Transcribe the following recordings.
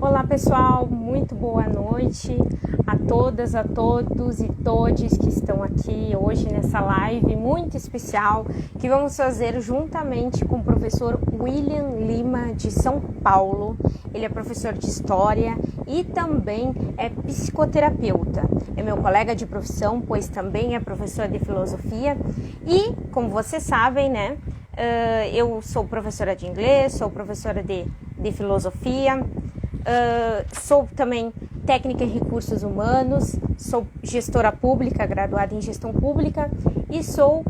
Olá pessoal, muito boa noite a todas, a todos e todes que estão aqui hoje nessa live muito especial que vamos fazer juntamente com o professor William Lima de São Paulo. Ele é professor de História e também é psicoterapeuta. É meu colega de profissão, pois também é professor de Filosofia e, como vocês sabem, né, eu sou professora de inglês, sou professora de Filosofia, sou também técnica em recursos humanos, sou gestora pública, graduada em gestão pública e sou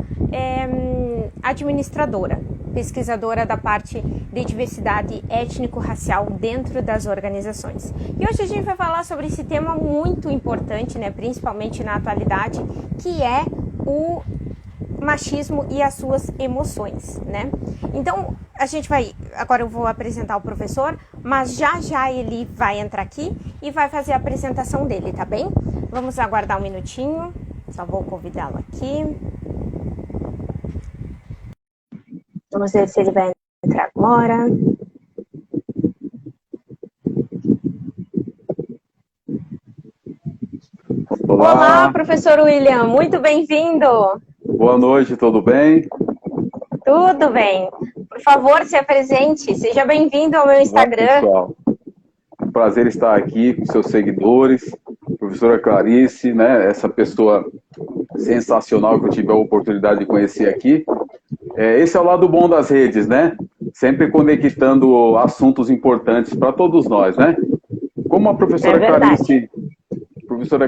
administradora, pesquisadora da parte de diversidade étnico-racial dentro das organizações. E hoje a gente vai falar sobre esse tema muito importante, né, principalmente na atualidade, que é o machismo e as suas emoções, né? Então, agora eu vou apresentar o professor, mas já ele vai entrar aqui e vai fazer a apresentação dele, tá bem? Vamos aguardar um minutinho, só vou convidá-lo aqui. Vamos ver se ele vai entrar agora. Olá, professor William, muito bem-vindo! Boa noite, tudo bem? Tudo bem. Por favor, se apresente. Seja bem-vindo ao meu Instagram. Olá, pessoal. É um prazer estar aqui com seus seguidores. Professora Clarice, né? Essa pessoa sensacional que eu tive a oportunidade de conhecer aqui. Esse é o lado bom das redes, né? Sempre conectando assuntos importantes para todos nós, né? Como a professora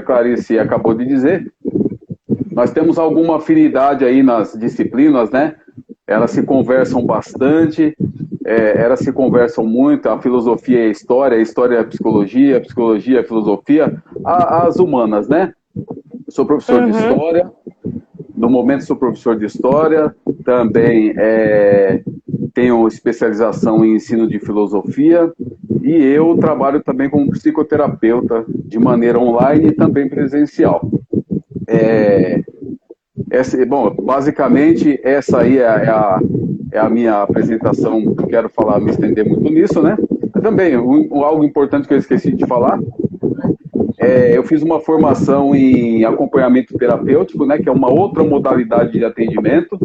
Clarice acabou de dizer, nós temos alguma afinidade aí nas disciplinas, né? Elas se conversam bastante, elas se conversam muito, a filosofia é a história é a psicologia é a filosofia, as humanas, né? Sou professor de História, no momento sou professor de História, também tenho especialização em ensino de filosofia e eu trabalho também como psicoterapeuta de maneira online e também presencial. Bom, basicamente essa aí é a minha apresentação, não quero falar, me estender muito nisso, né? Também, algo importante que eu esqueci de falar, eu fiz uma formação em acompanhamento terapêutico, né, que é uma outra modalidade de atendimento,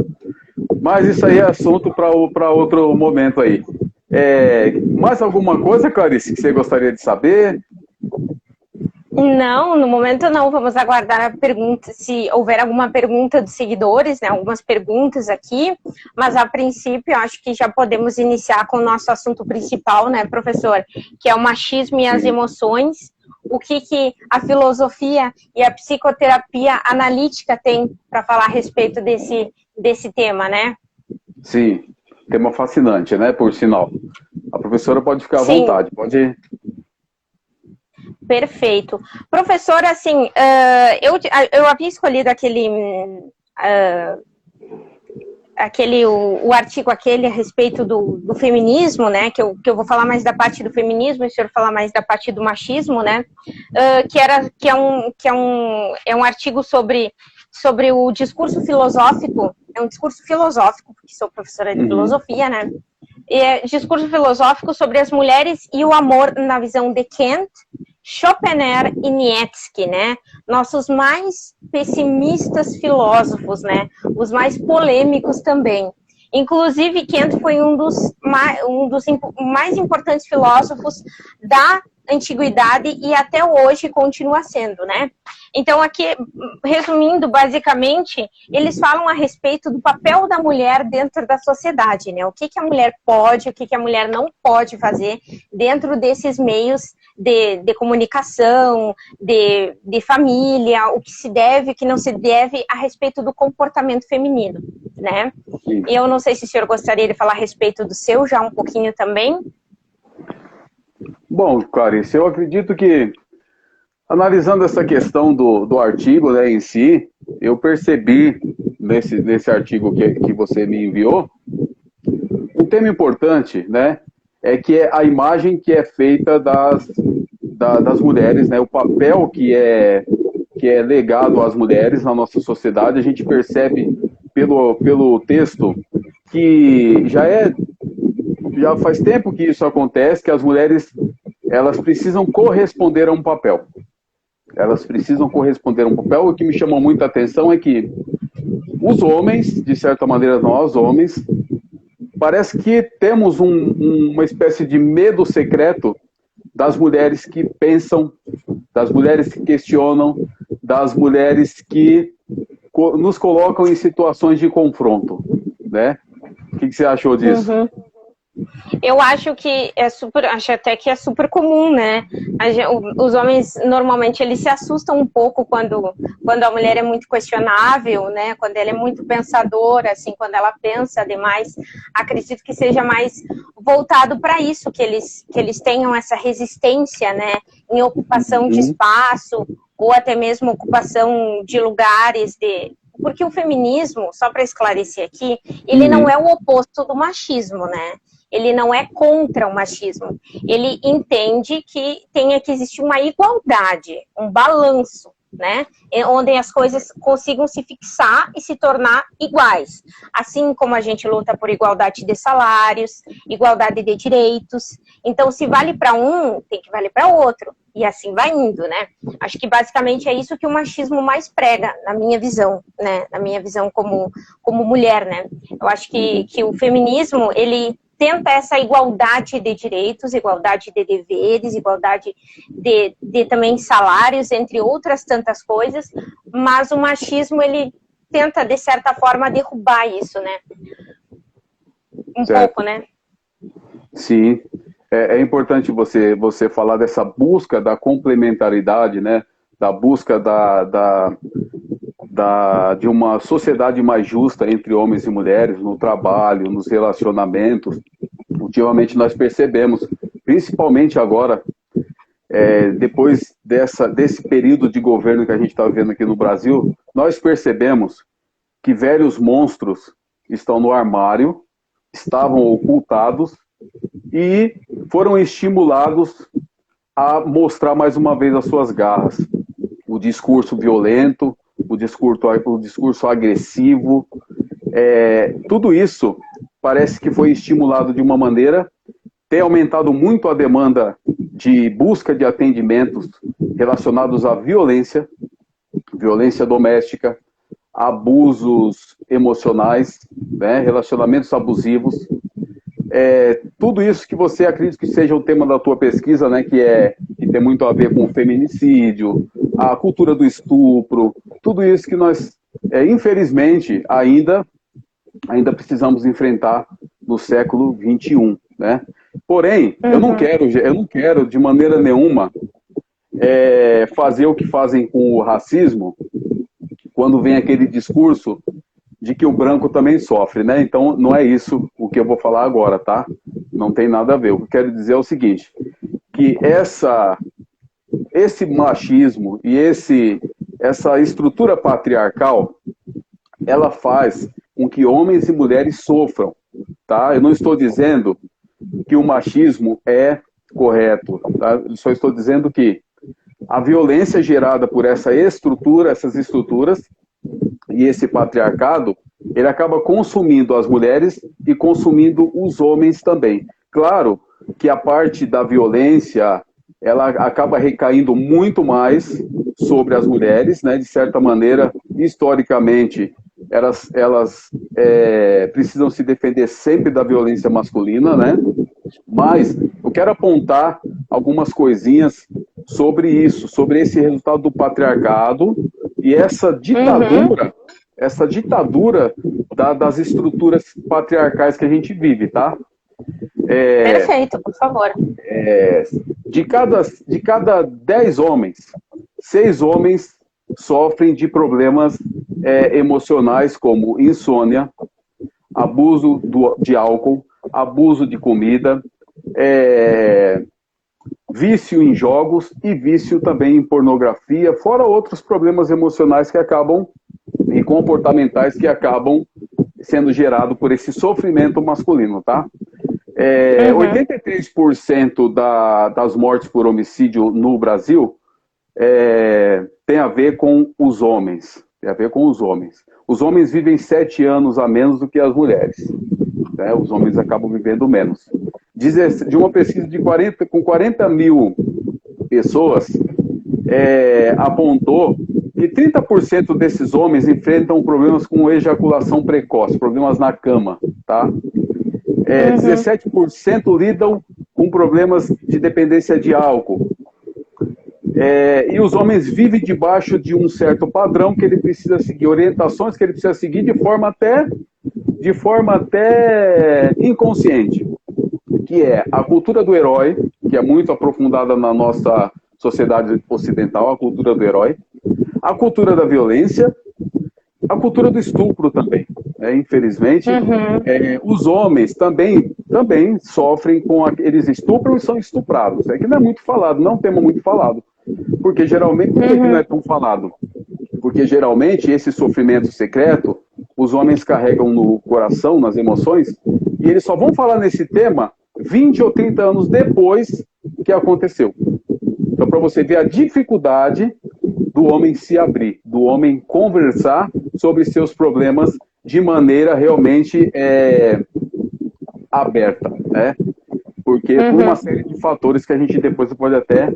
mas isso aí é assunto para outro momento aí. Mais alguma coisa, Clarice, que você gostaria de saber? Não, no momento não. Vamos aguardar a pergunta, se houver alguma pergunta dos seguidores, né? Algumas perguntas aqui, mas a princípio acho que já podemos iniciar com o nosso assunto principal, né, professor? Que é o machismo e as emoções. O que a filosofia e a psicoterapia analítica tem para falar a respeito desse tema, né? Sim, tema fascinante, né, por sinal. A professora pode ficar à vontade, pode... Perfeito. Professor, assim, eu havia escolhido o artigo aquele a respeito do feminismo, né, que eu vou falar mais da parte do feminismo e o senhor falar mais da parte do machismo, né, é um artigo sobre o discurso filosófico, é um discurso filosófico, porque sou professora de filosofia, né, discurso filosófico sobre as mulheres e o amor na visão de Kant, Schopenhauer e Nietzsche, né? Nossos mais pessimistas filósofos, né? Os mais polêmicos também. Inclusive, Kant foi um dos mais importantes filósofos da antiguidade e até hoje continua sendo, né? Então, aqui, resumindo, basicamente, eles falam a respeito do papel da mulher dentro da sociedade, né? O que a mulher pode, o que a mulher não pode fazer dentro desses meios de comunicação, de família, o que se deve, o que não se deve a respeito do comportamento feminino, né? E eu não sei se o senhor gostaria de falar a respeito do seu já um pouquinho também. Bom, Clarice, eu acredito que, analisando essa questão do artigo, né, em si, eu percebi nesse artigo que você me enviou, um tema importante, né, é que é a imagem que é feita das mulheres, né, o papel que é legado às mulheres na nossa sociedade. A gente percebe pelo texto que já faz tempo que isso acontece, que as mulheres elas precisam corresponder a um papel. Elas precisam corresponder a um papel. O que me chamou muita atenção é que os homens, de certa maneira nós, homens, parece que temos uma espécie de medo secreto das mulheres que pensam, das mulheres que questionam, das mulheres que nos colocam em situações de confronto, né? O que você achou disso? Uhum. Eu acho que acho até que é super comum, né? Os homens, normalmente, eles se assustam um pouco quando a mulher é muito questionável, né? Quando ela é muito pensadora, assim, quando ela pensa demais. Acredito que seja mais voltado para isso, que eles tenham essa resistência, né? Em ocupação de espaço, ou até mesmo ocupação de lugares Porque o feminismo, só para esclarecer aqui, ele não é o oposto do machismo, né? Ele não é contra o machismo. Ele entende que tenha que existir uma igualdade, um balanço, né? Onde as coisas consigam se fixar e se tornar iguais. Assim como a gente luta por igualdade de salários, igualdade de direitos. Então, se vale para um, tem que valer para outro. E assim vai indo, né? Acho que basicamente é isso que o machismo mais prega, na minha visão, né? Na minha visão como mulher, né? Eu acho que o feminismo, ele tenta essa igualdade de direitos, igualdade de deveres, igualdade de também salários, entre outras tantas coisas, mas o machismo, ele tenta, de certa forma, derrubar isso, né? Pouco, né? Sim. É importante você falar dessa busca da complementaridade, né? Da busca de uma sociedade mais justa entre homens e mulheres, no trabalho, nos relacionamentos. Ultimamente nós percebemos, principalmente agora, depois desse período de governo que a gente está vivendo aqui no Brasil, nós percebemos que velhos monstros estão no armário, estavam ocultados e foram estimulados a mostrar mais uma vez as suas garras. O discurso violento, o discurso agressivo, tudo isso parece que foi estimulado de uma maneira, tem aumentado muito a demanda de busca de atendimentos relacionados à violência doméstica, abusos emocionais, né, relacionamentos abusivos, tudo isso que você acredita que seja o tema da tua pesquisa, né, que tem muito a ver com o feminicídio, a cultura do estupro, tudo isso que nós, infelizmente, ainda precisamos enfrentar no século XXI, né? Porém, eu não quero de maneira nenhuma fazer o que fazem com o racismo, quando vem aquele discurso de que o branco também sofre, né? Então, não é isso o que eu vou falar agora, tá? Não tem nada a ver. O que eu quero dizer é o seguinte, que esse machismo e essa estrutura patriarcal, ela faz com que homens e mulheres sofram, tá? Eu não estou dizendo que o machismo é correto, tá? Eu só estou dizendo que a violência gerada por essas estruturas e esse patriarcado, ele acaba consumindo as mulheres e consumindo os homens também. Claro que a parte da violência, ela acaba recaindo muito mais sobre as mulheres, né? De certa maneira, historicamente, elas precisam se defender sempre da violência masculina, né? Mas eu quero apontar algumas coisinhas sobre isso, sobre esse resultado do patriarcado e essa ditadura, das estruturas patriarcais que a gente vive, tá? Perfeito, por favor. De cada 10 homens, 6 homens sofrem de problemas emocionais como insônia, abuso de álcool, abuso de comida, vício em jogos e vício também em pornografia, fora outros problemas emocionais e comportamentais que acabam sendo gerados por esse sofrimento masculino, tá? 83% das mortes por homicídio no Brasil tem a ver com os homens. Os homens vivem 7 anos a menos do que as mulheres, né? Os homens acabam vivendo menos. de uma pesquisa com 40 mil pessoas, apontou que 30% desses homens enfrentam problemas com ejaculação precoce, problemas na cama, tá? 17% lidam com problemas de dependência de álcool. E os homens vivem debaixo de um certo padrão que ele precisa seguir, orientações que ele precisa seguir de forma até inconsciente, que é a cultura do herói, que é muito aprofundada na nossa sociedade ocidental, a cultura do herói, a cultura da violência, a cultura do estupro também. Infelizmente, os homens também sofrem com eles estupram e são estuprados. Que não é muito falado, não é um tema muito falado. Porque geralmente, por que não é tão falado? Porque geralmente esse sofrimento secreto, os homens carregam no coração, nas emoções, e eles só vão falar nesse tema 20 ou 30 anos depois que aconteceu. Então, para você ver a dificuldade do homem se abrir, do homem conversar sobre seus problemas de maneira realmente aberta, né? Porque por uma série de fatores que a gente depois pode até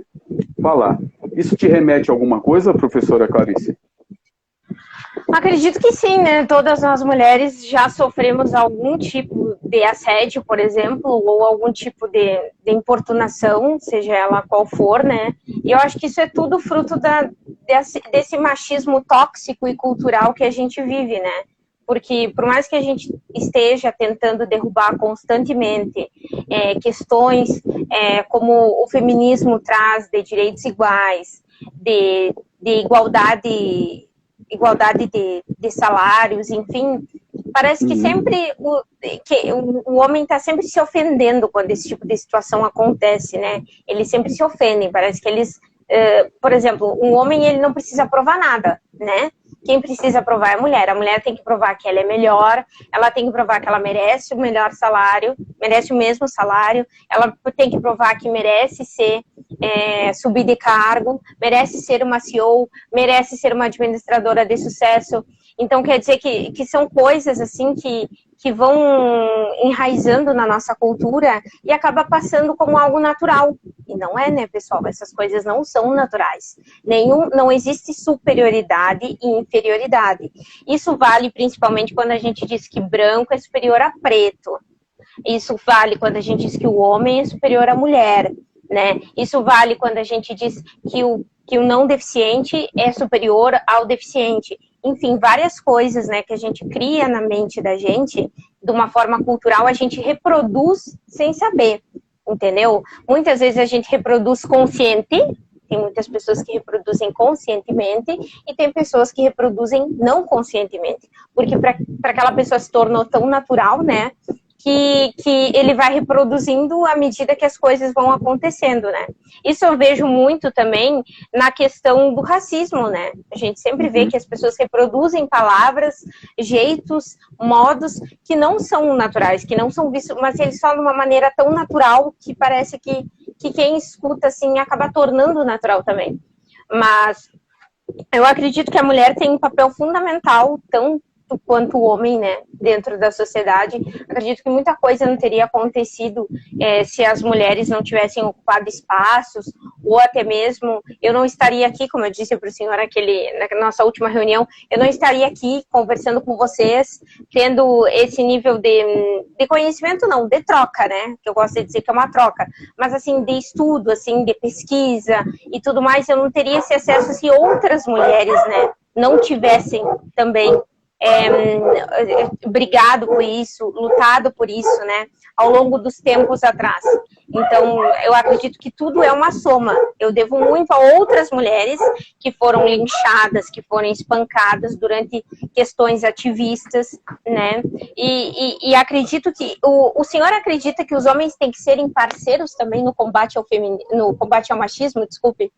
falar. Isso te remete a alguma coisa, professora Clarice? Acredito que sim, né? Todas nós mulheres já sofremos algum tipo de assédio, por exemplo, ou algum tipo de importunação, seja ela qual for, né? E eu acho que isso é tudo fruto desse machismo tóxico e cultural que a gente vive, né? Porque por mais que a gente esteja tentando derrubar constantemente questões como o feminismo traz de direitos iguais, de igualdade de salários, enfim, parece que sempre o homem está sempre se ofendendo quando esse tipo de situação acontece, né? Eles sempre se ofendem, parece que eles, por exemplo, um homem ele não precisa provar nada, né? Quem precisa provar é a mulher tem que provar que ela é melhor, ela tem que provar que ela merece o melhor salário, merece o mesmo salário, ela tem que provar que merece subir de cargo, merece ser uma CEO, merece ser uma administradora de sucesso. Então, quer dizer que são coisas assim que vão enraizando na nossa cultura e acaba passando como algo natural. E não é, né, pessoal? Essas coisas não são naturais. Não existe superioridade e inferioridade. Isso vale principalmente quando a gente diz que branco é superior a preto. Isso vale quando a gente diz que o homem é superior à mulher, né? Isso vale quando a gente diz que o não deficiente é superior ao deficiente. Enfim, várias coisas, né, que a gente cria na mente da gente, de uma forma cultural, a gente reproduz sem saber, entendeu? Muitas vezes a gente reproduz consciente, tem muitas pessoas que reproduzem conscientemente, e tem pessoas que reproduzem não conscientemente, porque para aquela pessoa se tornou tão natural, né, que ele vai reproduzindo à medida que as coisas vão acontecendo, né? Isso eu vejo muito também na questão do racismo, né? A gente sempre vê que as pessoas reproduzem palavras, jeitos, modos que não são naturais, que não são vistos, mas eles falam de uma maneira tão natural que parece que quem escuta, assim, acaba tornando natural também. Mas eu acredito que a mulher tem um papel fundamental, tão quanto o homem, né, dentro da sociedade. Acredito que muita coisa não teria acontecido se as mulheres não tivessem ocupado espaços, ou até mesmo eu não estaria aqui, como eu disse para o senhor na nossa última reunião, eu não estaria aqui conversando com vocês, tendo esse nível de conhecimento, não, de troca, né, que eu gosto de dizer que é uma troca, mas assim, de estudo, assim, de pesquisa e tudo mais, eu não teria esse acesso se outras mulheres, né, não tivessem também brigado por isso, lutado por isso, né, ao longo dos tempos atrás. Então, eu acredito que tudo é uma soma. Eu devo muito a outras mulheres que foram linchadas, que foram espancadas durante questões ativistas, né, e acredito que, o senhor acredita que os homens têm que serem parceiros também no combate ao machismo, desculpe?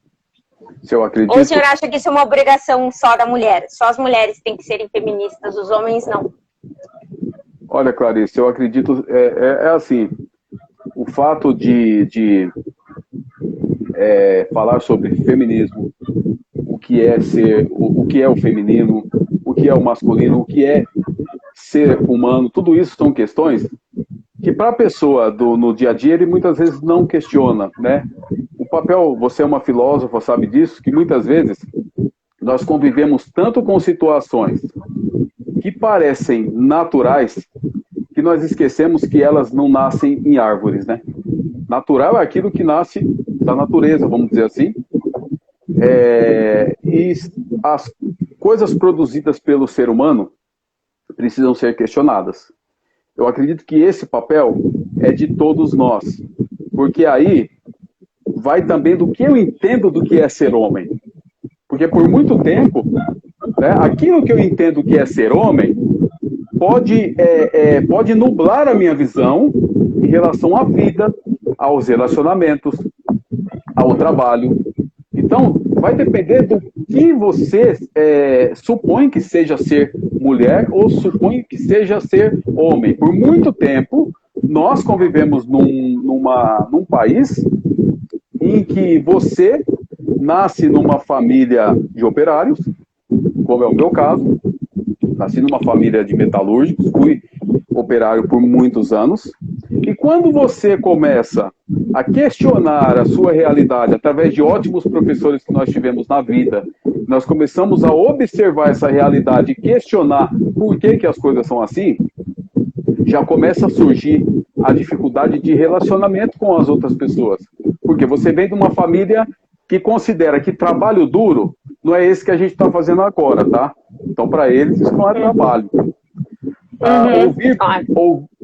Se eu acredito... Ou o senhor acha que isso é uma obrigação só da mulher? Só as mulheres têm que serem feministas, os homens não? Olha, Clarice, eu acredito... assim, o fato de falar sobre feminismo, o que é o feminino, o que é o masculino, o que é ser humano, tudo isso são questões que para a pessoa no dia a dia, ele muitas vezes não questiona, né? O papel, você é uma filósofa, sabe disso, que muitas vezes nós convivemos tanto com situações que parecem naturais, que nós esquecemos que elas não nascem em árvores, né? Natural é aquilo que nasce da natureza, vamos dizer assim. E as coisas produzidas pelo ser humano precisam ser questionadas. Eu acredito que esse papel é de todos nós, porque aí vai também do que eu entendo do que é ser homem. Porque por muito tempo, né, aquilo que eu entendo que é ser homem pode nublar a minha visão em relação à vida, aos relacionamentos, ao trabalho. Então, vai depender do que você supõe que seja ser mulher ou supõe que seja ser homem. Por muito tempo, nós convivemos num país em que você nasce numa família de operários, como é o meu caso, nasci numa família de metalúrgicos, fui operário por muitos anos, e quando você começa a questionar a sua realidade através de ótimos professores que nós tivemos na vida, nós começamos a observar essa realidade e questionar por que as coisas são assim, já começa a surgir a dificuldade de relacionamento com as outras pessoas. Porque você vem de uma família que considera que trabalho duro não é esse que a gente está fazendo agora, tá? Então, para eles, isso não é trabalho.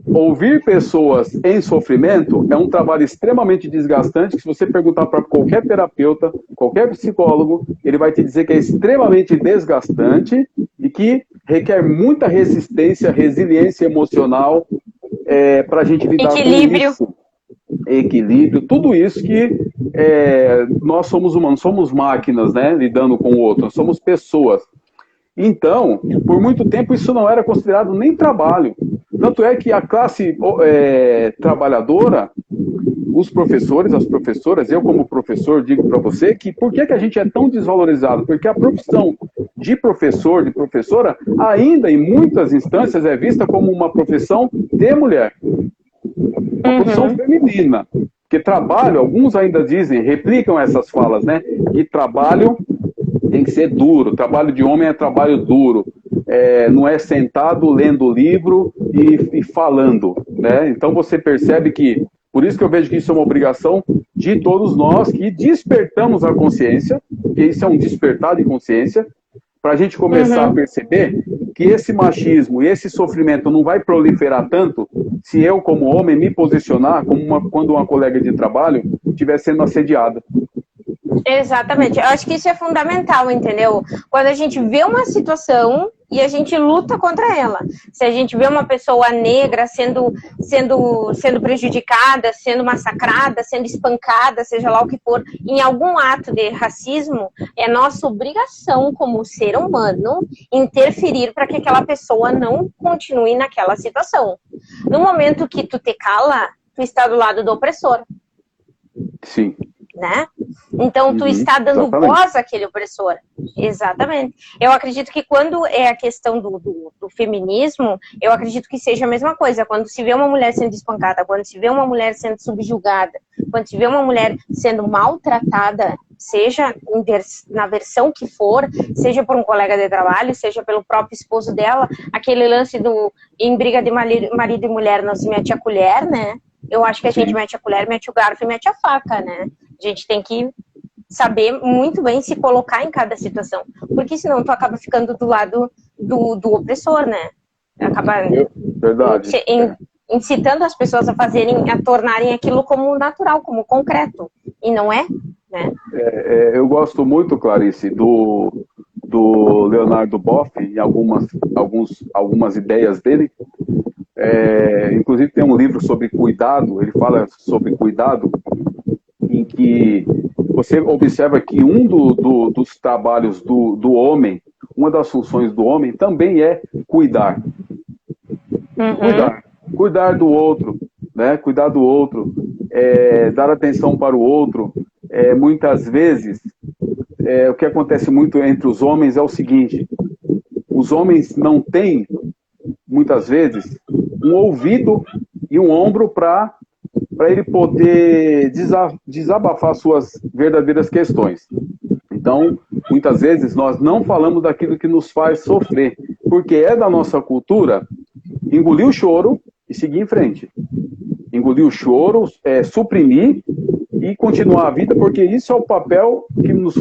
Ouvir pessoas em sofrimento é um trabalho extremamente desgastante, que se você perguntar para qualquer terapeuta, qualquer psicólogo, ele vai te dizer que é extremamente desgastante e que requer muita resistência, resiliência emocional para a gente lidar com isso. Equilíbrio, tudo isso que nós somos humanos, somos máquinas, né, lidando com o outro, nós somos pessoas. Então, por muito tempo isso não era considerado nem trabalho. Tanto é que a classe trabalhadora, os professores, as professoras, eu como professor digo para você que por que a gente é tão desvalorizado? Porque a profissão de professor, de professora, ainda em muitas instâncias é vista como uma profissão de mulher. Uma profissão feminina. Porque trabalho, alguns ainda dizem, replicam essas falas, né? Que trabalho tem que ser duro, trabalho de homem é trabalho duro, não é sentado lendo livro e falando, né? Então você percebe que, por isso que eu vejo que isso é uma obrigação de todos nós que despertamos a consciência, que isso é um despertar de consciência, para a gente começar a perceber que esse machismo e esse sofrimento não vai proliferar tanto se eu, como homem, me posicionar como quando uma colega de trabalho estiver sendo assediada. Exatamente. Eu acho que isso é fundamental, entendeu? Quando a gente vê uma situação e a gente luta contra ela. Se a gente vê uma pessoa negra sendo prejudicada, sendo massacrada, sendo espancada, seja lá o que for, em algum ato de racismo, é nossa obrigação como ser humano interferir para que aquela pessoa não continue naquela situação. No momento que tu te cala, tu está do lado do opressor. Sim. Né? Então, tu está dando voz àquele opressor. Exatamente. Eu acredito que quando é a questão do feminismo, eu acredito que seja a mesma coisa. Quando se vê uma mulher sendo espancada, quando se vê uma mulher sendo subjugada, quando se vê uma mulher sendo maltratada, seja na versão que for, seja por um colega de trabalho, seja pelo próprio esposo dela, aquele lance em briga de marido e mulher não se mete a colher, né? Eu acho que a gente mete a colher, mete o garfo e mete a faca, né? A gente tem que saber muito bem se colocar em cada situação. Porque senão tu acaba ficando do lado do opressor, né? Acaba incitando as pessoas a tornarem aquilo como natural, como concreto. E não é, né? Eu gosto muito, Clarice, do Leonardo Boff, em algumas ideias dele. Inclusive tem um livro sobre cuidado, ele fala sobre cuidado, em que você observa que um dos trabalhos do homem, uma das funções do homem também é cuidar. Cuidar do outro, né? Cuidar do outro, dar atenção para o outro. Muitas vezes, o que acontece muito entre os homens é o seguinte: os homens não têm, muitas vezes, um ouvido e um ombro para ele poder desabafar suas verdadeiras questões. Então, muitas vezes, nós não falamos daquilo que nos faz sofrer, porque é da nossa cultura engolir o choro e seguir em frente. Engolir o choro, suprimir e continuar a vida, porque isso é o papel que nos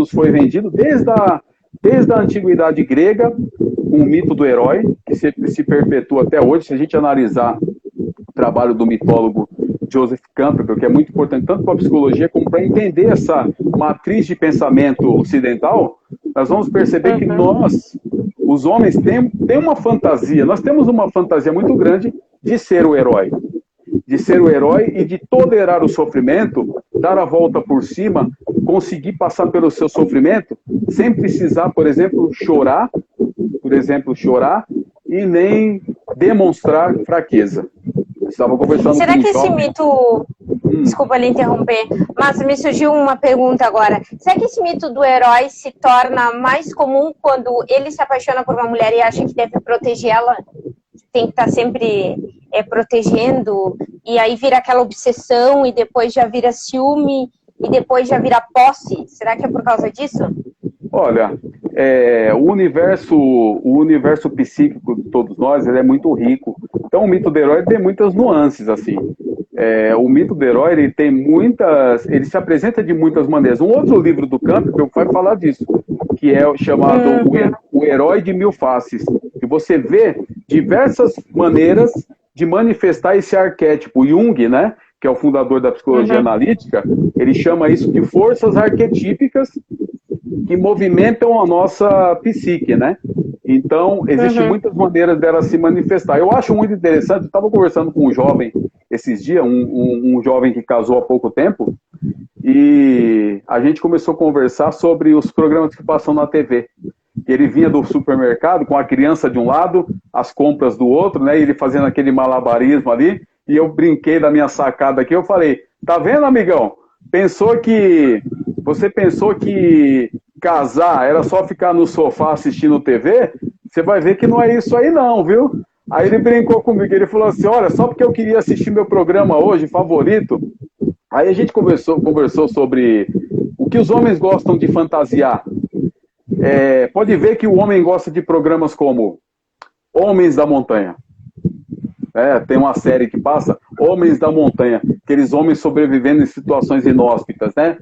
foi vendido desde a antiguidade grega, com o mito do herói, que se perpetua até hoje. Se a gente analisar o trabalho do mitólogo Joseph Campbell, que é muito importante tanto para a psicologia como para entender essa matriz de pensamento ocidental, nós vamos perceber que nós, os homens, tem uma fantasia, nós temos uma fantasia muito grande de ser o herói. De ser o herói e de tolerar o sofrimento, dar a volta por cima, conseguir passar pelo seu sofrimento, sem precisar, por exemplo, chorar, e nem demonstrar fraqueza. Estava conversando Será com que esse mito... Desculpa lhe interromper, mas me surgiu uma pergunta agora. Será que esse mito do herói se torna mais comum quando ele se apaixona por uma mulher e acha que deve protegê-la? Tem que estar sempre protegendo, e aí vira aquela obsessão, e depois já vira ciúme, e depois já vira posse? Será que é por causa disso? Olha, o universo psíquico de todos nós, ele é muito rico. Então o mito do herói tem muitas nuances, assim. O mito do herói, ele se apresenta de muitas maneiras. Um outro livro do Campbell vai falar disso, que é chamado O Herói de Mil Faces. E você vê diversas maneiras de manifestar esse arquétipo. Jung, né, que é o fundador da psicologia analítica, ele chama isso de forças arquetípicas que movimentam a nossa psique, né? Então, existem muitas maneiras dela se manifestar. Eu acho muito interessante, eu estava conversando com um jovem esses dias, um jovem que casou há pouco tempo, e a gente começou a conversar sobre os programas que passam na TV. Ele vinha do supermercado com a criança de um lado, as compras do outro, né? E ele fazendo aquele malabarismo ali, e eu brinquei da minha sacada aqui, eu falei, tá vendo, amigão? Você pensou que casar era só ficar no sofá assistindo TV? Você vai ver que não é isso aí não, viu? Aí ele brincou comigo, ele falou assim, olha, só porque eu queria assistir meu programa hoje, favorito. Aí a gente conversou sobre o que os homens gostam de fantasiar. Pode ver que o homem gosta de programas como Homens da Montanha. Tem uma série que passa, Homens da Montanha, aqueles homens sobrevivendo em situações inóspitas, né?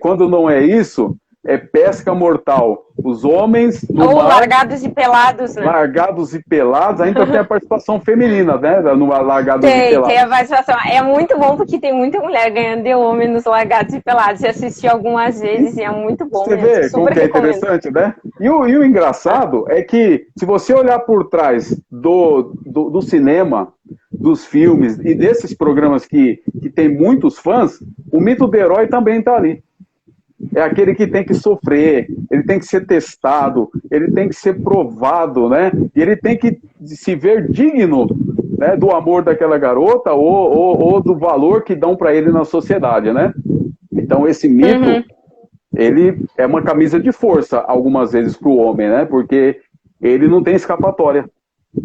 Quando não é isso, é pesca mortal. Os homens do mar... largados e pelados, né? Largados e pelados, ainda tem a participação feminina, né? No largados e pelados. Tem a participação. É muito bom porque tem muita mulher ganhando de homem nos largados e pelados. Já assisti algumas vezes e é muito bom. Você vê como que é interessante, né? E o engraçado é que, se você olhar por trás do cinema, dos filmes e desses programas que tem muitos fãs, o mito do herói também está ali. É aquele que tem que sofrer, ele tem que ser testado, ele tem que ser provado, né? E ele tem que se ver digno, né, do amor daquela garota ou do valor que dão para ele na sociedade, né? Então esse mito, ele é uma camisa de força algumas vezes para o homem, né? Porque ele não tem escapatória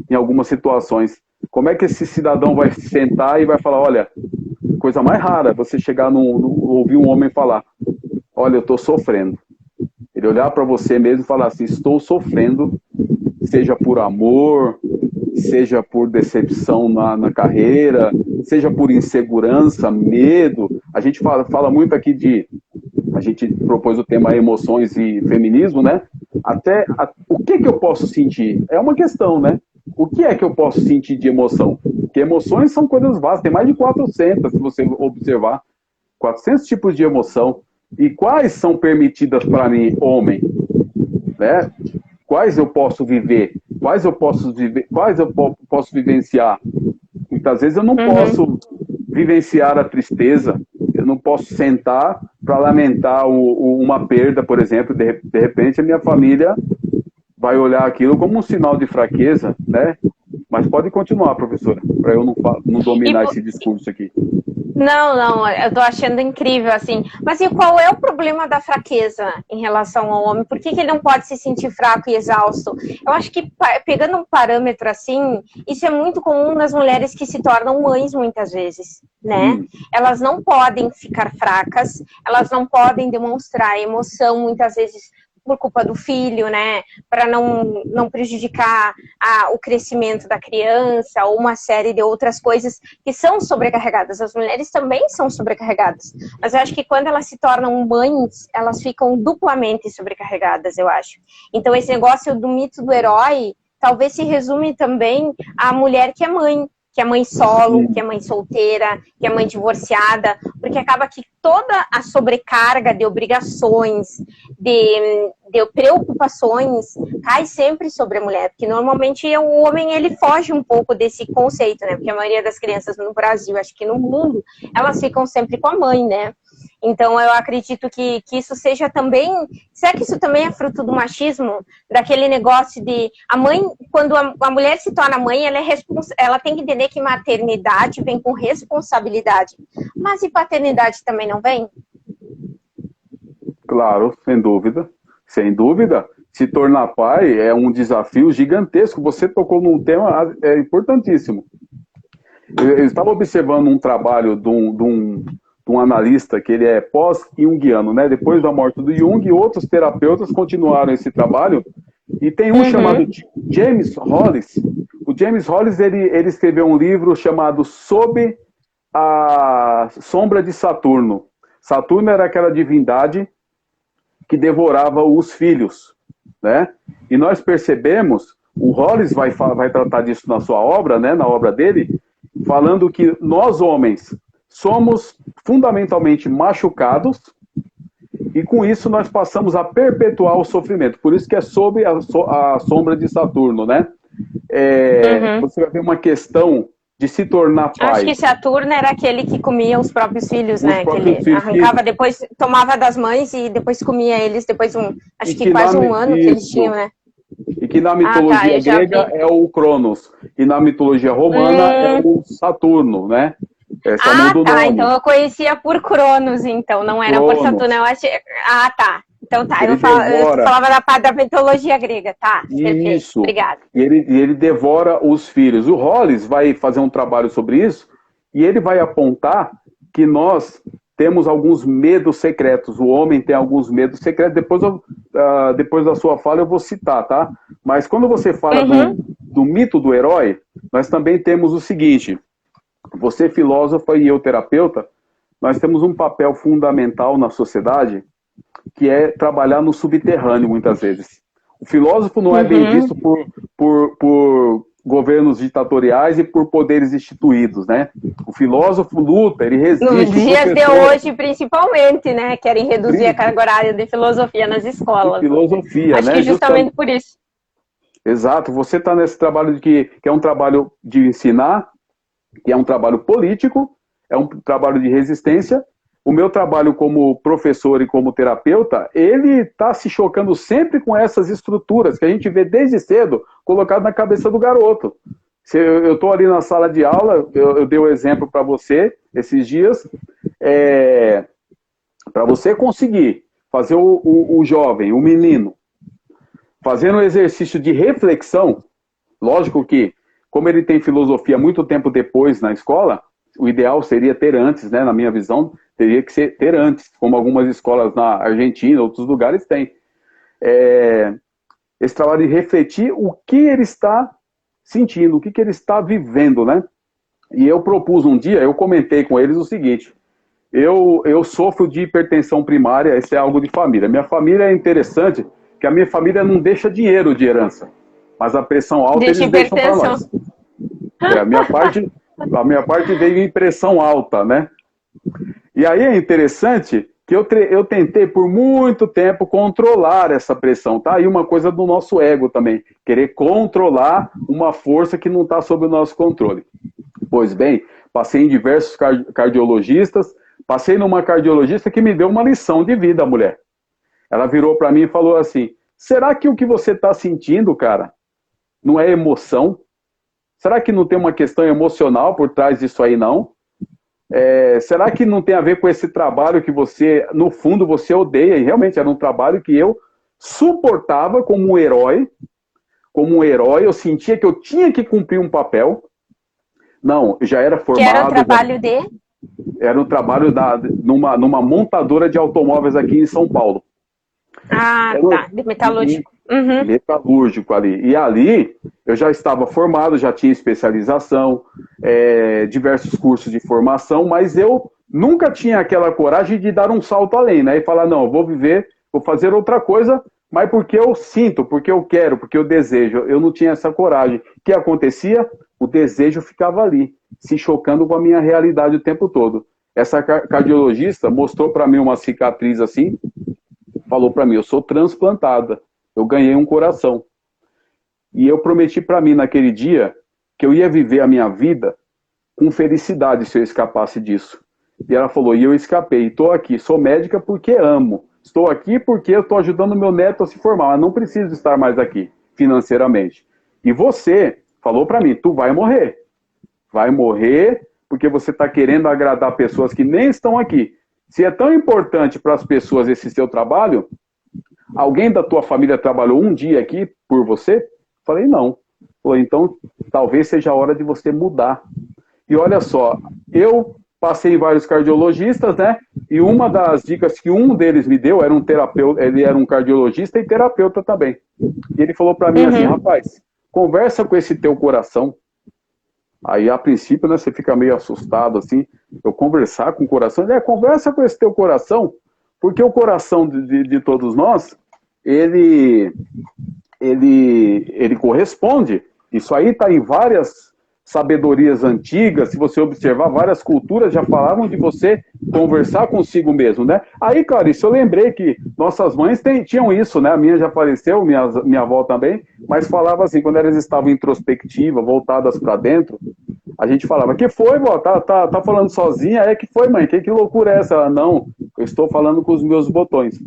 em algumas situações. Como é que esse cidadão vai se sentar e vai falar, olha, coisa mais rara, você chegar ouvir um homem falar, olha, eu estou sofrendo. Ele olhar para você mesmo e falar assim, estou sofrendo, seja por amor, seja por decepção na carreira, seja por insegurança, medo. A gente fala muito aqui a gente propôs o tema emoções e feminismo, né? O que eu posso sentir? É uma questão, né? O que é que eu posso sentir de emoção? Porque emoções são coisas vastas, tem mais de 400, se você observar, 400 tipos de emoção. E quais são permitidas para mim, homem? Né? Quais eu posso viver? Quais eu posso vivenciar? Muitas vezes eu não posso vivenciar a tristeza, eu não posso sentar para lamentar uma perda, por exemplo, de repente a minha família vai olhar aquilo como um sinal de fraqueza, né? Mas pode continuar, professora, para eu não dominar esse discurso aqui. Não, eu tô achando incrível, assim. Mas e qual é o problema da fraqueza em relação ao homem? Por que ele não pode se sentir fraco e exausto? Eu acho que, pegando um parâmetro assim, isso é muito comum nas mulheres que se tornam mães muitas vezes, né? Elas não podem ficar fracas, elas não podem demonstrar emoção muitas vezes por culpa do filho, né? Para não prejudicar o crescimento da criança ou uma série de outras coisas que são sobrecarregadas. As mulheres também são sobrecarregadas, mas eu acho que quando elas se tornam mães, elas ficam duplamente sobrecarregadas, eu acho. Então esse negócio do mito do herói talvez se resume também à mulher que é mãe solo, que é mãe solteira, que é mãe divorciada, porque acaba que toda a sobrecarga de obrigações, de preocupações, cai sempre sobre a mulher, porque normalmente o homem ele foge um pouco desse conceito, né? Porque a maioria das crianças no Brasil, acho que no mundo, elas ficam sempre com a mãe, né? Então, eu acredito que isso seja também... Será que isso também é fruto do machismo? Daquele negócio de... A mãe, quando a mulher se torna mãe, ela tem que entender que maternidade vem com responsabilidade. Mas e paternidade também não vem? Claro, sem dúvida. Sem dúvida. Se tornar pai é um desafio gigantesco. Você tocou num tema importantíssimo. Eu estava observando um trabalho de um analista que ele é pós-junguiano, né? Depois da morte do Jung, outros terapeutas continuaram esse trabalho, e tem um chamado James Hollis. O James Hollis, ele escreveu um livro chamado Sob a Sombra de Saturno. Saturno era aquela divindade que devorava os filhos, né? E nós percebemos, o Hollis vai tratar disso na sua obra, né? Na obra dele, falando que nós homens somos fundamentalmente machucados e com isso nós passamos a perpetuar o sofrimento. Por isso que é sob a sombra de Saturno, né? Você vai ver uma questão de se tornar pai. Acho que Saturno era aquele que comia os próprios filhos, né? Que ele arrancava, depois tomava das mães e depois comia eles, depois acho que quase um ano que eles tinham, né? E que na mitologia grega é o Cronos. E na mitologia romana é o Saturno, né? Então eu conhecia por Cronos, então, não era por Saturno, eu achei... tá. Então tá, eu falava da mitologia grega, tá? Isso. Obrigada. E ele devora os filhos. O Hollis vai fazer um trabalho sobre isso e ele vai apontar que nós temos alguns medos secretos. O homem tem alguns medos secretos. Depois da sua fala eu vou citar, tá? Mas quando você fala do mito do herói, nós também temos o seguinte: você filósofa e eu terapeuta, nós temos um papel fundamental na sociedade, que é trabalhar no subterrâneo, muitas vezes. O filósofo não é bem visto por governos ditatoriais e por poderes instituídos, né? O filósofo luta, ele resiste. Nos dias de hoje, principalmente, né? Querem reduzir a carga horária de filosofia nas escolas. Filosofia, Acho né? que justamente por isso. Exato. Você está nesse trabalho que é um trabalho de ensinar, que é um trabalho político, é um trabalho de resistência. O meu trabalho como professor e como terapeuta, ele está se chocando sempre com essas estruturas que a gente vê desde cedo colocado na cabeça do garoto. Eu estou ali na sala de aula, eu dei o exemplo para você esses dias, para você conseguir fazer o jovem, o menino, fazendo um exercício de reflexão. Lógico que, como ele tem filosofia muito tempo depois na escola, o ideal seria ter antes, né? Na minha visão, teria que ter antes, como algumas escolas na Argentina, outros lugares têm. Esse trabalho de refletir o que ele está sentindo, o que ele está vivendo, né? E eu propus um dia, eu comentei com eles o seguinte: eu sofro de hipertensão primária, isso é algo de família. Minha família é interessante, que a minha família não deixa dinheiro de herança, mas a pressão alta eles deixam para nós. A minha parte veio em pressão alta, né? E aí é interessante que eu tentei por muito tempo controlar essa pressão, tá? E uma coisa do nosso ego também, querer controlar uma força que não está sob o nosso controle. Pois bem, passei em diversos cardiologistas, passei numa cardiologista que me deu uma lição de vida, mulher. Ela virou para mim e falou assim: será que o que você está sentindo, cara, não é emoção? Será que não tem uma questão emocional por trás disso aí, não? Será que não tem a ver com esse trabalho que você, no fundo, você odeia? E realmente era um trabalho que eu suportava como um herói, eu sentia que eu tinha que cumprir um papel. Não, eu já era formado. Que era o trabalho de? Era um trabalho numa montadora de automóveis aqui em São Paulo. Ah, tá, de metalúrgico. Uhum. Metalúrgico ali. E ali eu já estava formado, já tinha especialização, diversos cursos de formação, mas eu nunca tinha aquela coragem de dar um salto além, né? E falar, não, eu vou viver, vou fazer outra coisa, mas porque eu sinto, porque eu quero, porque eu desejo. Eu não tinha essa coragem. O que acontecia? O desejo ficava ali, se chocando com a minha realidade o tempo todo. Essa cardiologista mostrou para mim uma cicatriz assim, falou para mim, eu sou transplantada, eu ganhei um coração. E eu prometi para mim naquele dia que eu ia viver a minha vida com felicidade se eu escapasse disso. E ela falou, e eu escapei, estou aqui, sou médica porque amo. Estou aqui porque eu estou ajudando meu neto a se formar, mas não preciso estar mais aqui, financeiramente. E você falou para mim, tu vai morrer. Vai morrer porque você está querendo agradar pessoas que nem estão aqui. Se é tão importante para as pessoas esse seu trabalho, alguém da tua família trabalhou um dia aqui por você? Falei, não. Falei, então, talvez seja a hora de você mudar. E olha só, eu passei em vários cardiologistas, né? E uma das dicas que um deles me deu, era um terapeuta, ele era um cardiologista e terapeuta também. E ele falou para mim assim, rapaz, conversa com esse teu coração. Aí, a princípio, né, você fica meio assustado, assim, eu conversar com o coração, conversa com esse teu coração, porque o coração de todos nós, ele corresponde. Isso aí está em várias sabedorias antigas, se você observar, várias culturas já falavam de você conversar consigo mesmo, né? Aí, Clarice, eu lembrei que nossas mães tinham isso, né? A minha já faleceu, minha avó também, mas falava assim, quando elas estavam introspectivas, voltadas para dentro, a gente falava, que foi, vó? Tá falando sozinha? Que foi, mãe? Que loucura é essa? Ela, não, eu estou falando com os meus botões.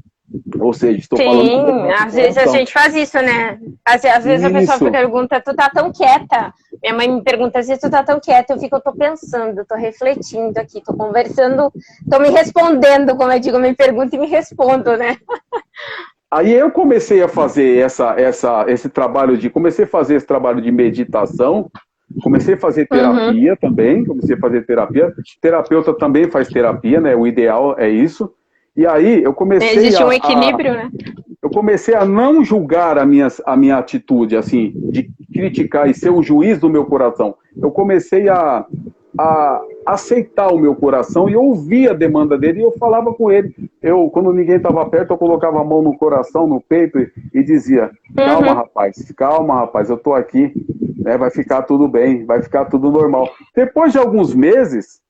Ou seja, estou falando com o às vezes a gente faz isso, né? Às vezes a pessoa pergunta, tu tá tão quieta? Minha mãe me pergunta, se tu tá tão quieta, eu tô pensando, tô refletindo aqui, tô conversando, tô me respondendo, como eu digo, me pergunto e me respondo, né? Aí eu comecei a fazer comecei a fazer esse trabalho de meditação, comecei a fazer terapia também, terapeuta também faz terapia, né? O ideal é isso. E aí eu comecei existe um equilíbrio, né? Eu comecei a não julgar a minha atitude, assim, de criticar e ser o juiz do meu coração. Eu comecei a aceitar o meu coração e ouvir a demanda dele e eu falava com ele. Quando ninguém estava perto, eu colocava a mão no coração, no peito e dizia, calma rapaz, eu tô aqui, né, vai ficar tudo bem, vai ficar tudo normal. Depois de alguns meses,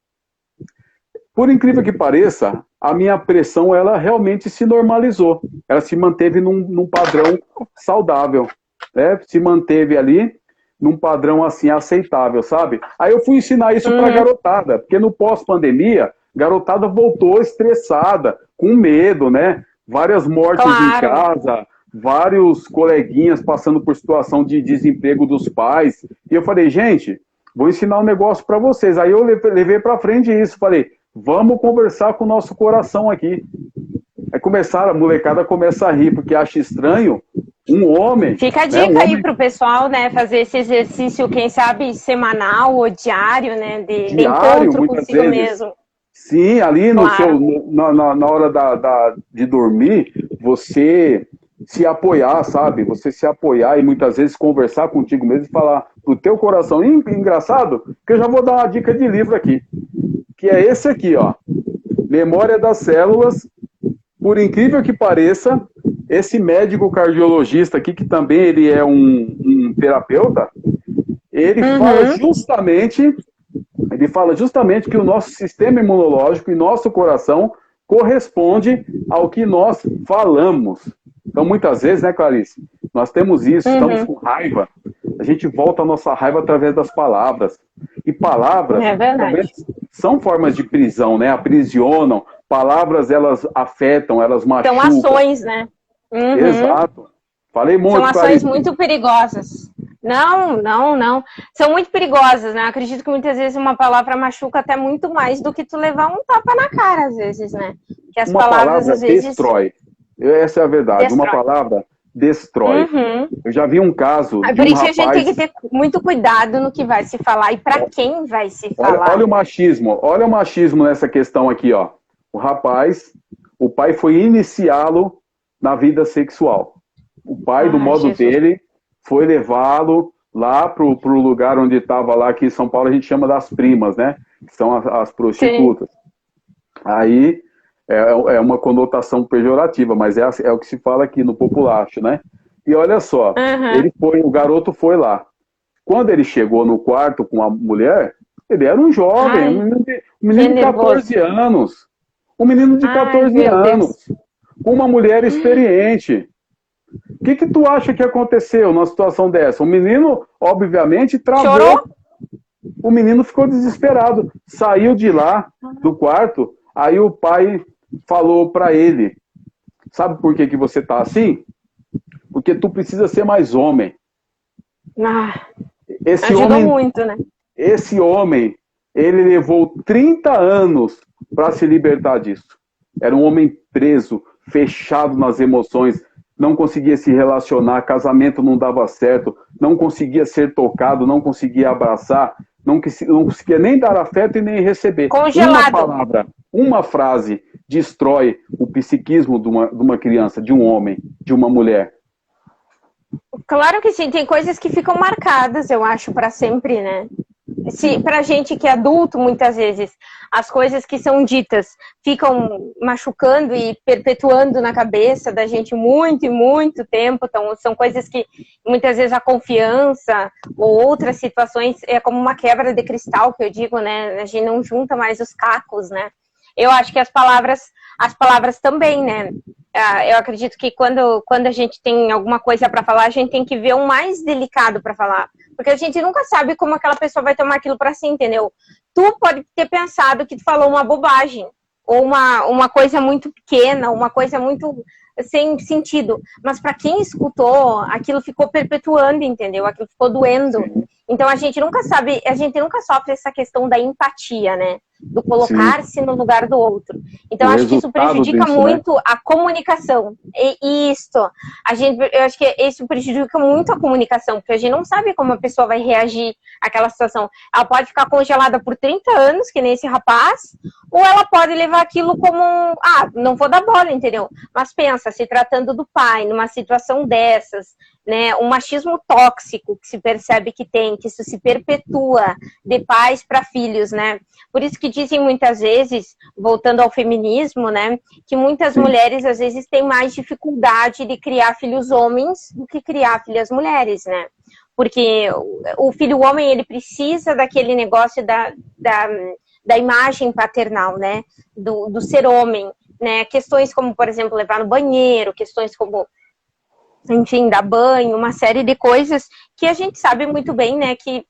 por incrível que pareça, a minha pressão, ela realmente se normalizou. Ela se manteve num padrão saudável, né? Se manteve ali num padrão, assim, aceitável, sabe? Aí eu fui ensinar isso pra garotada, porque no pós-pandemia, garotada voltou estressada, com medo, né? Várias mortes em casa, vários coleguinhas passando por situação de desemprego dos pais. E eu falei, gente, vou ensinar um negócio pra vocês. Aí eu levei pra frente isso, falei, vamos conversar com o nosso coração aqui. Aí a molecada começa a rir, porque acha estranho um homem... Fica a dica aí pro pessoal, né, fazer esse exercício, quem sabe, semanal ou diário, né, de encontro consigo mesmo. Sim, ali na hora de dormir, você se apoiar, sabe? Você se apoiar e muitas vezes conversar contigo mesmo e falar pro teu coração. E, engraçado, que eu já vou dar uma dica de livro aqui, que é esse aqui, ó. Memória das Células. Por incrível que pareça, esse médico cardiologista aqui, que também ele é um terapeuta, ele fala justamente que o nosso sistema imunológico e nosso coração corresponde ao que nós falamos. Então, muitas vezes, né, Clarice, nós temos isso, estamos com raiva, a gente volta a nossa raiva através das palavras. E palavras também são formas de prisão, né? Aprisionam. Palavras, elas afetam, elas machucam. São ações, né? Exato. Falei muito, são ações muito perigosas. Não, não, não. São muito perigosas, né? Acredito que muitas vezes uma palavra machuca até muito mais do que tu levar um tapa na cara, às vezes, né? Que as Uma palavras, palavra às vezes, destrói. Essa é a verdade. Uma destrói. palavra destrói. Uhum. Eu já vi um caso de Por um isso a gente tem rapaz... que ter muito cuidado no que vai se falar e para quem vai se Olha, falar. olha o machismo nessa questão aqui, ó. O rapaz, o pai foi iniciá-lo na vida sexual. O pai, do modo Jesus. dele, foi levá-lo lá pro lugar onde estava lá, aqui em São Paulo a gente chama das primas, né? Que são as prostitutas. Sim. Aí é uma conotação pejorativa, mas é o que se fala aqui no populacho, né? E olha só, o garoto foi lá. Quando ele chegou no quarto com a mulher, ele era um jovem, um menino de 14 anos. Um menino de 14 anos, com uma mulher experiente. O que tu acha que aconteceu numa situação dessa? O menino, obviamente, travou. Chorou? O menino ficou desesperado. Saiu de lá, do quarto, aí o pai falou para ele, sabe por que você tá assim? Porque tu precisa ser mais homem. Ajudou muito, né? Esse homem, ele levou 30 anos para se libertar disso. Era um homem preso, fechado nas emoções, não conseguia se relacionar, casamento não dava certo, não conseguia ser tocado, não conseguia abraçar, não conseguia nem dar afeto e nem receber. Congelado. Uma palavra, uma frase destrói o psiquismo de uma criança, de um homem, de uma mulher. Claro que sim, tem coisas que ficam marcadas, eu acho, para sempre, né? Se pra gente que é adulto, muitas vezes, as coisas que são ditas ficam machucando e perpetuando na cabeça da gente muito e muito tempo, então são coisas que muitas vezes a confiança ou outras situações é como uma quebra de cristal, que eu digo, né? A gente não junta mais os cacos, né? Eu acho que as palavras também, né? Eu acredito que quando a gente tem alguma coisa para falar, a gente tem que ver o mais delicado para falar. Porque a gente nunca sabe como aquela pessoa vai tomar aquilo para si, entendeu? Tu pode ter pensado que tu falou uma bobagem, ou uma coisa muito pequena, uma coisa muito sem sentido. Mas para quem escutou, aquilo ficou perpetuando, entendeu? Aquilo ficou doendo. Então a gente nunca sabe, a gente nunca sofre essa questão da empatia, né? Do colocar-se no lugar do outro. Então, acho que isso prejudica muito, né? A comunicação. E isso, eu acho que isso prejudica muito a comunicação, porque a gente não sabe como a pessoa vai reagir àquela situação. Ela pode ficar congelada por 30 anos, que nem esse rapaz, ou ela pode levar aquilo como não vou dar bola, entendeu? Mas pensa, se tratando do pai, numa situação dessas, né, um machismo tóxico que se percebe que isso se perpetua de pais para filhos, né? Por isso que dizem muitas vezes, voltando ao feminismo, né, que muitas mulheres às vezes têm mais dificuldade de criar filhos homens do que criar filhas mulheres, né? Porque o filho homem, ele precisa daquele negócio da imagem paternal, né? Do ser homem, né? Questões como, por exemplo, levar no banheiro, questões como, enfim, dar banho, uma série de coisas que a gente sabe muito bem, né, que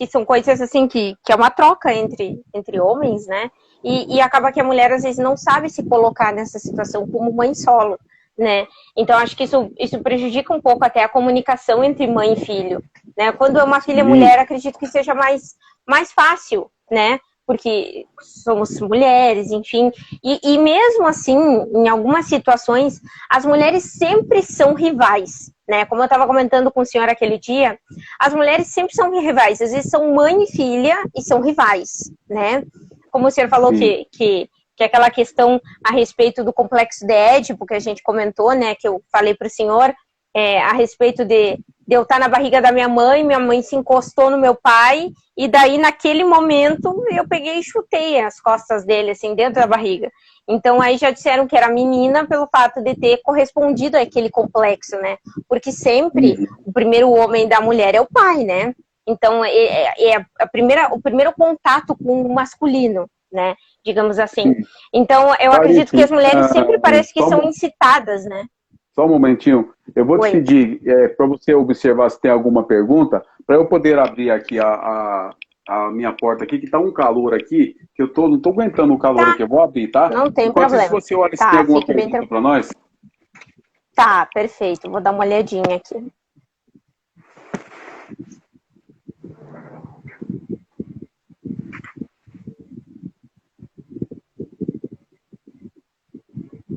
são coisas assim, que é uma troca entre homens, né, e acaba que a mulher às vezes não sabe se colocar nessa situação como mãe solo, né, então acho que isso prejudica um pouco até a comunicação entre mãe e filho, né, quando é uma filha mulher, acredito que seja mais fácil, né, porque somos mulheres, enfim, e mesmo assim, em algumas situações, as mulheres sempre são rivais, né? Como eu estava comentando com o senhor aquele dia, as mulheres sempre são rivais, às vezes são mãe e filha e são rivais, né? Como o senhor falou que aquela questão a respeito do complexo de Édipo, que a gente comentou, né, que eu falei para o senhor, a respeito de eu estar na barriga da minha mãe se encostou no meu pai, e daí naquele momento eu peguei e chutei as costas dele, assim, dentro da barriga. Então aí já disseram que era menina pelo fato de ter correspondido àquele complexo, né? Porque sempre o primeiro homem da mulher é o pai, né? Então o primeiro contato com o masculino, né? Digamos assim. Então eu acredito que as mulheres sempre parece que são incitadas, né? Só um momentinho. Eu vou te pedir para você observar se tem alguma pergunta, para eu poder abrir aqui a minha porta aqui, que está um calor aqui, que eu não estou aguentando o calor aqui. Eu vou abrir, tá? Não tem problema. Se você olha se tem alguma pergunta para nós. Tá, perfeito. Vou dar uma olhadinha aqui.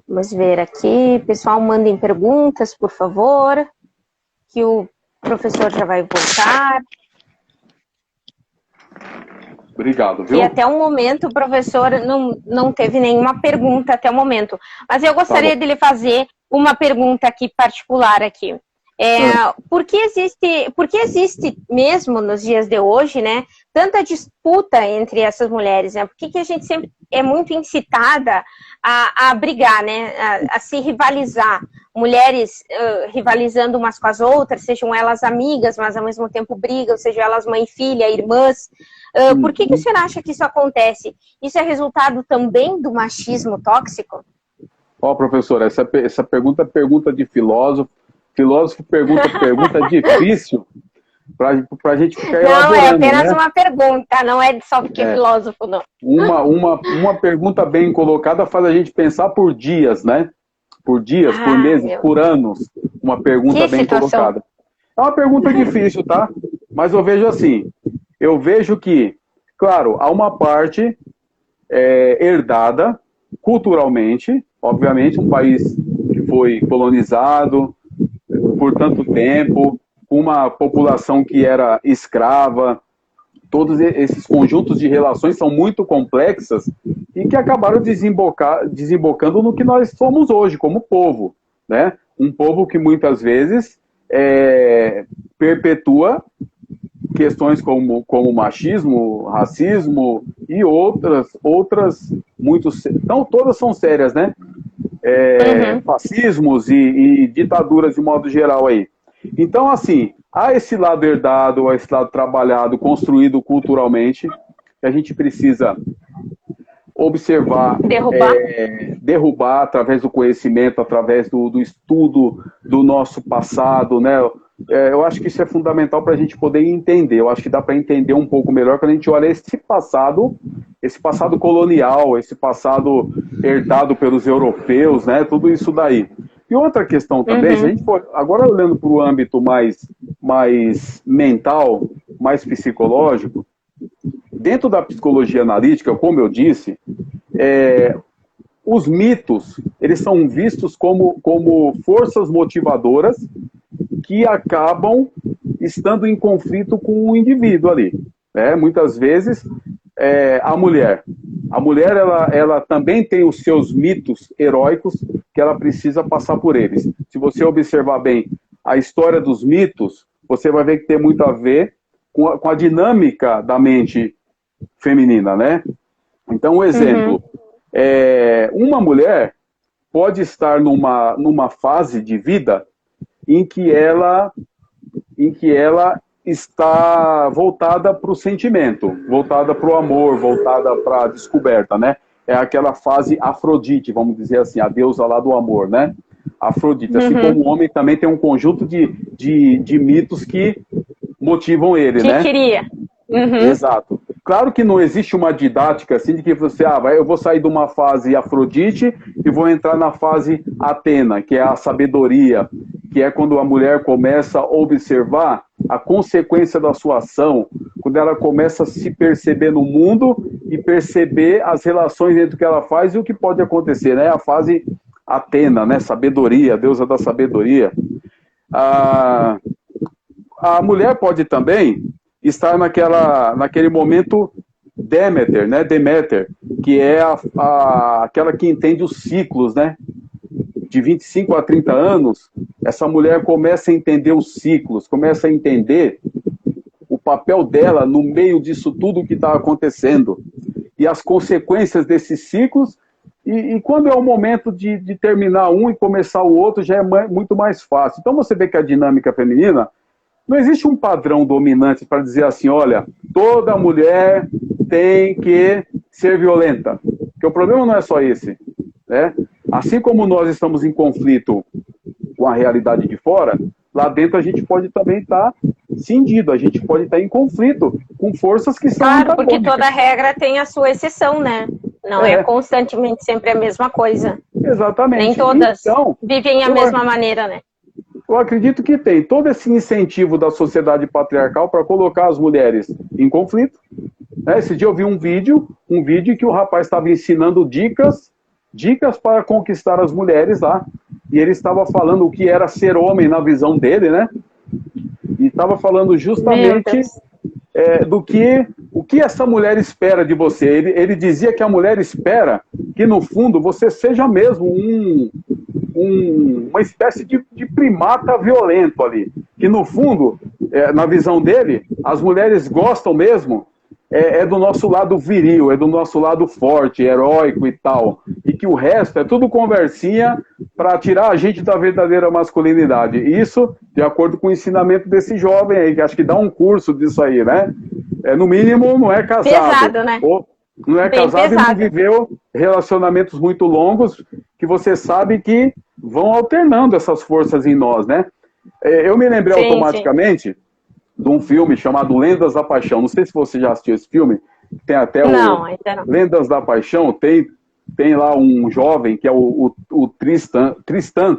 Vamos ver aqui. Pessoal, mandem perguntas, por favor, que o professor já vai voltar. Obrigado, viu? E até o momento o professor não teve nenhuma pergunta até o momento. Mas eu gostaria de lhe fazer uma pergunta aqui particular aqui. Por que existe mesmo nos dias de hoje, né, tanta disputa entre essas mulheres, né? Por que a gente sempre é muito incitada a brigar, né, a se rivalizar? Mulheres rivalizando umas com as outras, sejam elas amigas, mas ao mesmo tempo brigam, sejam elas mãe e filha, irmãs. Por que o senhor acha que isso acontece? Isso é resultado também do machismo tóxico? Professor, essa pergunta é pergunta de filósofo. Filósofo pergunta difícil para a gente ficar elaborando. Não, é apenas, né, uma pergunta, não é só porque é filósofo, não. Uma pergunta bem colocada faz a gente pensar por dias, né? Por dias, por meses, por anos. Uma pergunta bem colocada. É uma pergunta difícil, tá? Mas eu vejo assim, eu vejo que, claro, há uma parte herdada culturalmente, obviamente, um país que foi colonizado por tanto tempo, uma população que era escrava, todos esses conjuntos de relações são muito complexas e que acabaram desembocando no que nós somos hoje, como povo, né? Um povo que muitas vezes perpetua questões como machismo, racismo e outras não todas são sérias, né? Fascismos e ditaduras de modo geral aí. Então, assim, há esse lado herdado, há esse lado trabalhado, construído culturalmente, que a gente precisa observar, derrubar através do conhecimento, através do estudo do nosso passado, né? Eu acho que isso é fundamental para a gente poder entender. Eu acho que dá para entender um pouco melhor quando a gente olha esse passado colonial, esse passado herdado pelos europeus, né? Tudo isso daí. E outra questão também, se a gente for, agora olhando para o âmbito mais mental, mais psicológico, dentro da psicologia analítica, como eu disse, os mitos, eles são vistos como forças motivadoras que acabam estando em conflito com o indivíduo ali, né? Muitas vezes, a mulher ela também tem os seus mitos heróicos que ela precisa passar por eles. Se você observar bem a história dos mitos, você vai ver que tem muito a ver com a dinâmica da mente feminina, né? Então, um exemplo, uma mulher pode estar numa fase de vida em que ela está voltada para o sentimento, voltada para o amor, voltada para a descoberta, né? É aquela fase Afrodite, vamos dizer assim, a deusa lá do amor, né? Afrodite, assim como o homem também tem um conjunto de mitos que motivam ele, né? Que queria. Exato. Claro que não existe uma didática assim de que você, eu vou sair de uma fase Afrodite e vou entrar na fase Atena, que é a sabedoria, que é quando a mulher começa a observar a consequência da sua ação, quando ela começa a se perceber no mundo e perceber as relações entre o que ela faz e o que pode acontecer, né? A fase Atena, né? Sabedoria, a deusa da sabedoria. A mulher pode também estar naquele momento Deméter, né? Deméter, que é aquela que entende os ciclos, né? De 25 a 30 anos, essa mulher começa a entender os ciclos, começa a entender o papel dela no meio disso tudo que está acontecendo e as consequências desses ciclos, e quando é o momento de terminar um e começar o outro, já é muito mais fácil. Então você vê que a dinâmica feminina, não existe um padrão dominante para dizer assim, olha, toda mulher tem que ser violenta, porque o problema não é só esse, né? Assim como nós estamos em conflito com a realidade de fora, lá dentro a gente pode também estar cindido, a gente pode estar em conflito com forças que são antagônicas. Claro, porque toda regra tem a sua exceção, né? Não é constantemente sempre a mesma coisa. Exatamente. Nem todas vivem a mesma maneira, né? eu acredito que tem todo esse incentivo da sociedade patriarcal para colocar as mulheres em conflito. Né? Esse dia eu vi um vídeo que o rapaz estava ensinando dicas para conquistar as mulheres lá. E ele estava falando o que era ser homem na visão dele, né? E estava falando justamente o que essa mulher espera de você. Ele dizia que a mulher espera que, no fundo, você seja mesmo uma espécie de primata violento ali. Que, no fundo, na visão dele, as mulheres gostam mesmo do nosso lado viril, é do nosso lado forte, heróico e tal. E que o resto é tudo conversinha para tirar a gente da verdadeira masculinidade. Isso, de acordo com o ensinamento desse jovem aí, que acho que dá um curso disso aí, né? No mínimo, não é casado. Pesado, né? Ou não é Bem casado pesado. E não viveu relacionamentos muito longos, que você sabe que vão alternando essas forças em nós, né? Eu me lembrei automaticamente de um filme chamado Lendas da Paixão. Não sei se você já assistiu esse filme. Tem até não, ainda não. Lendas da Paixão. Tem lá um jovem que é o Tristan,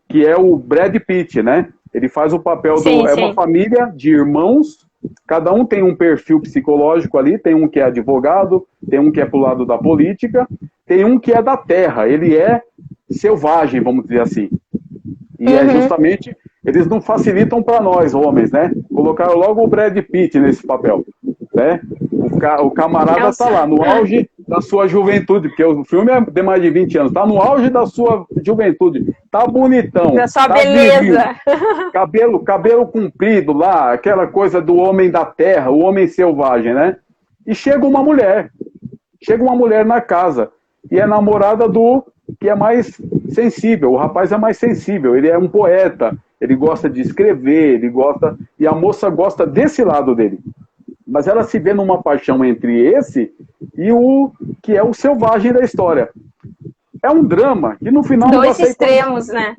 que é o Brad Pitt, né? Ele faz o papel é uma família de irmãos. Cada um tem um perfil psicológico ali. Tem um que é advogado, tem um que é pro lado da política, tem um que é da terra. Ele é selvagem, vamos dizer assim. E é justamente... Eles não facilitam para nós, homens, né? Colocaram logo o Brad Pitt nesse papel, né? O camarada está lá, no auge da sua juventude, porque o filme é de mais de 20 anos, está no auge da sua juventude, tá bonitão. Da sua tá beleza. Cabelo comprido lá, aquela coisa do homem da terra, o homem selvagem, né? E chega uma mulher na casa, e é namorada do que é mais sensível, o rapaz é mais sensível, ele é um poeta, ele gosta de escrever, e a moça gosta desse lado dele. Mas ela se vê numa paixão entre esse e o que é o selvagem da história. É um drama que no final... Dois extremos, né?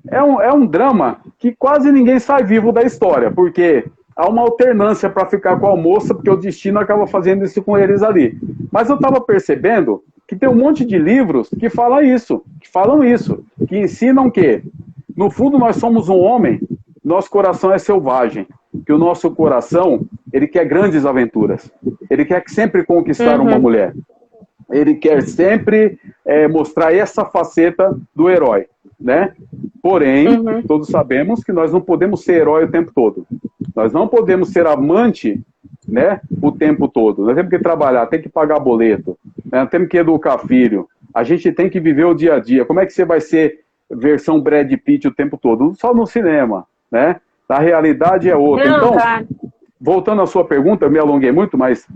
É um drama que quase ninguém sai vivo da história, porque há uma alternância para ficar com a moça, porque o destino acaba fazendo isso com eles ali. Mas eu estava percebendo que tem um monte de livros que falam isso, que ensinam que, no fundo, nós somos um homem, nosso coração é selvagem, que o nosso coração, ele quer grandes aventuras, ele quer sempre conquistar uma mulher, ele quer sempre mostrar essa faceta do herói, né? Porém, todos sabemos que nós não podemos ser herói o tempo todo, nós não podemos ser amante, né, o tempo todo. Nós temos que trabalhar, tem que pagar boleto, né, temos que educar filho, a gente tem que viver o dia a dia. Como é que você vai ser versão Brad Pitt o tempo todo? Só no cinema, né? A realidade é outra. Então, voltando à sua pergunta, eu me alonguei muito, mas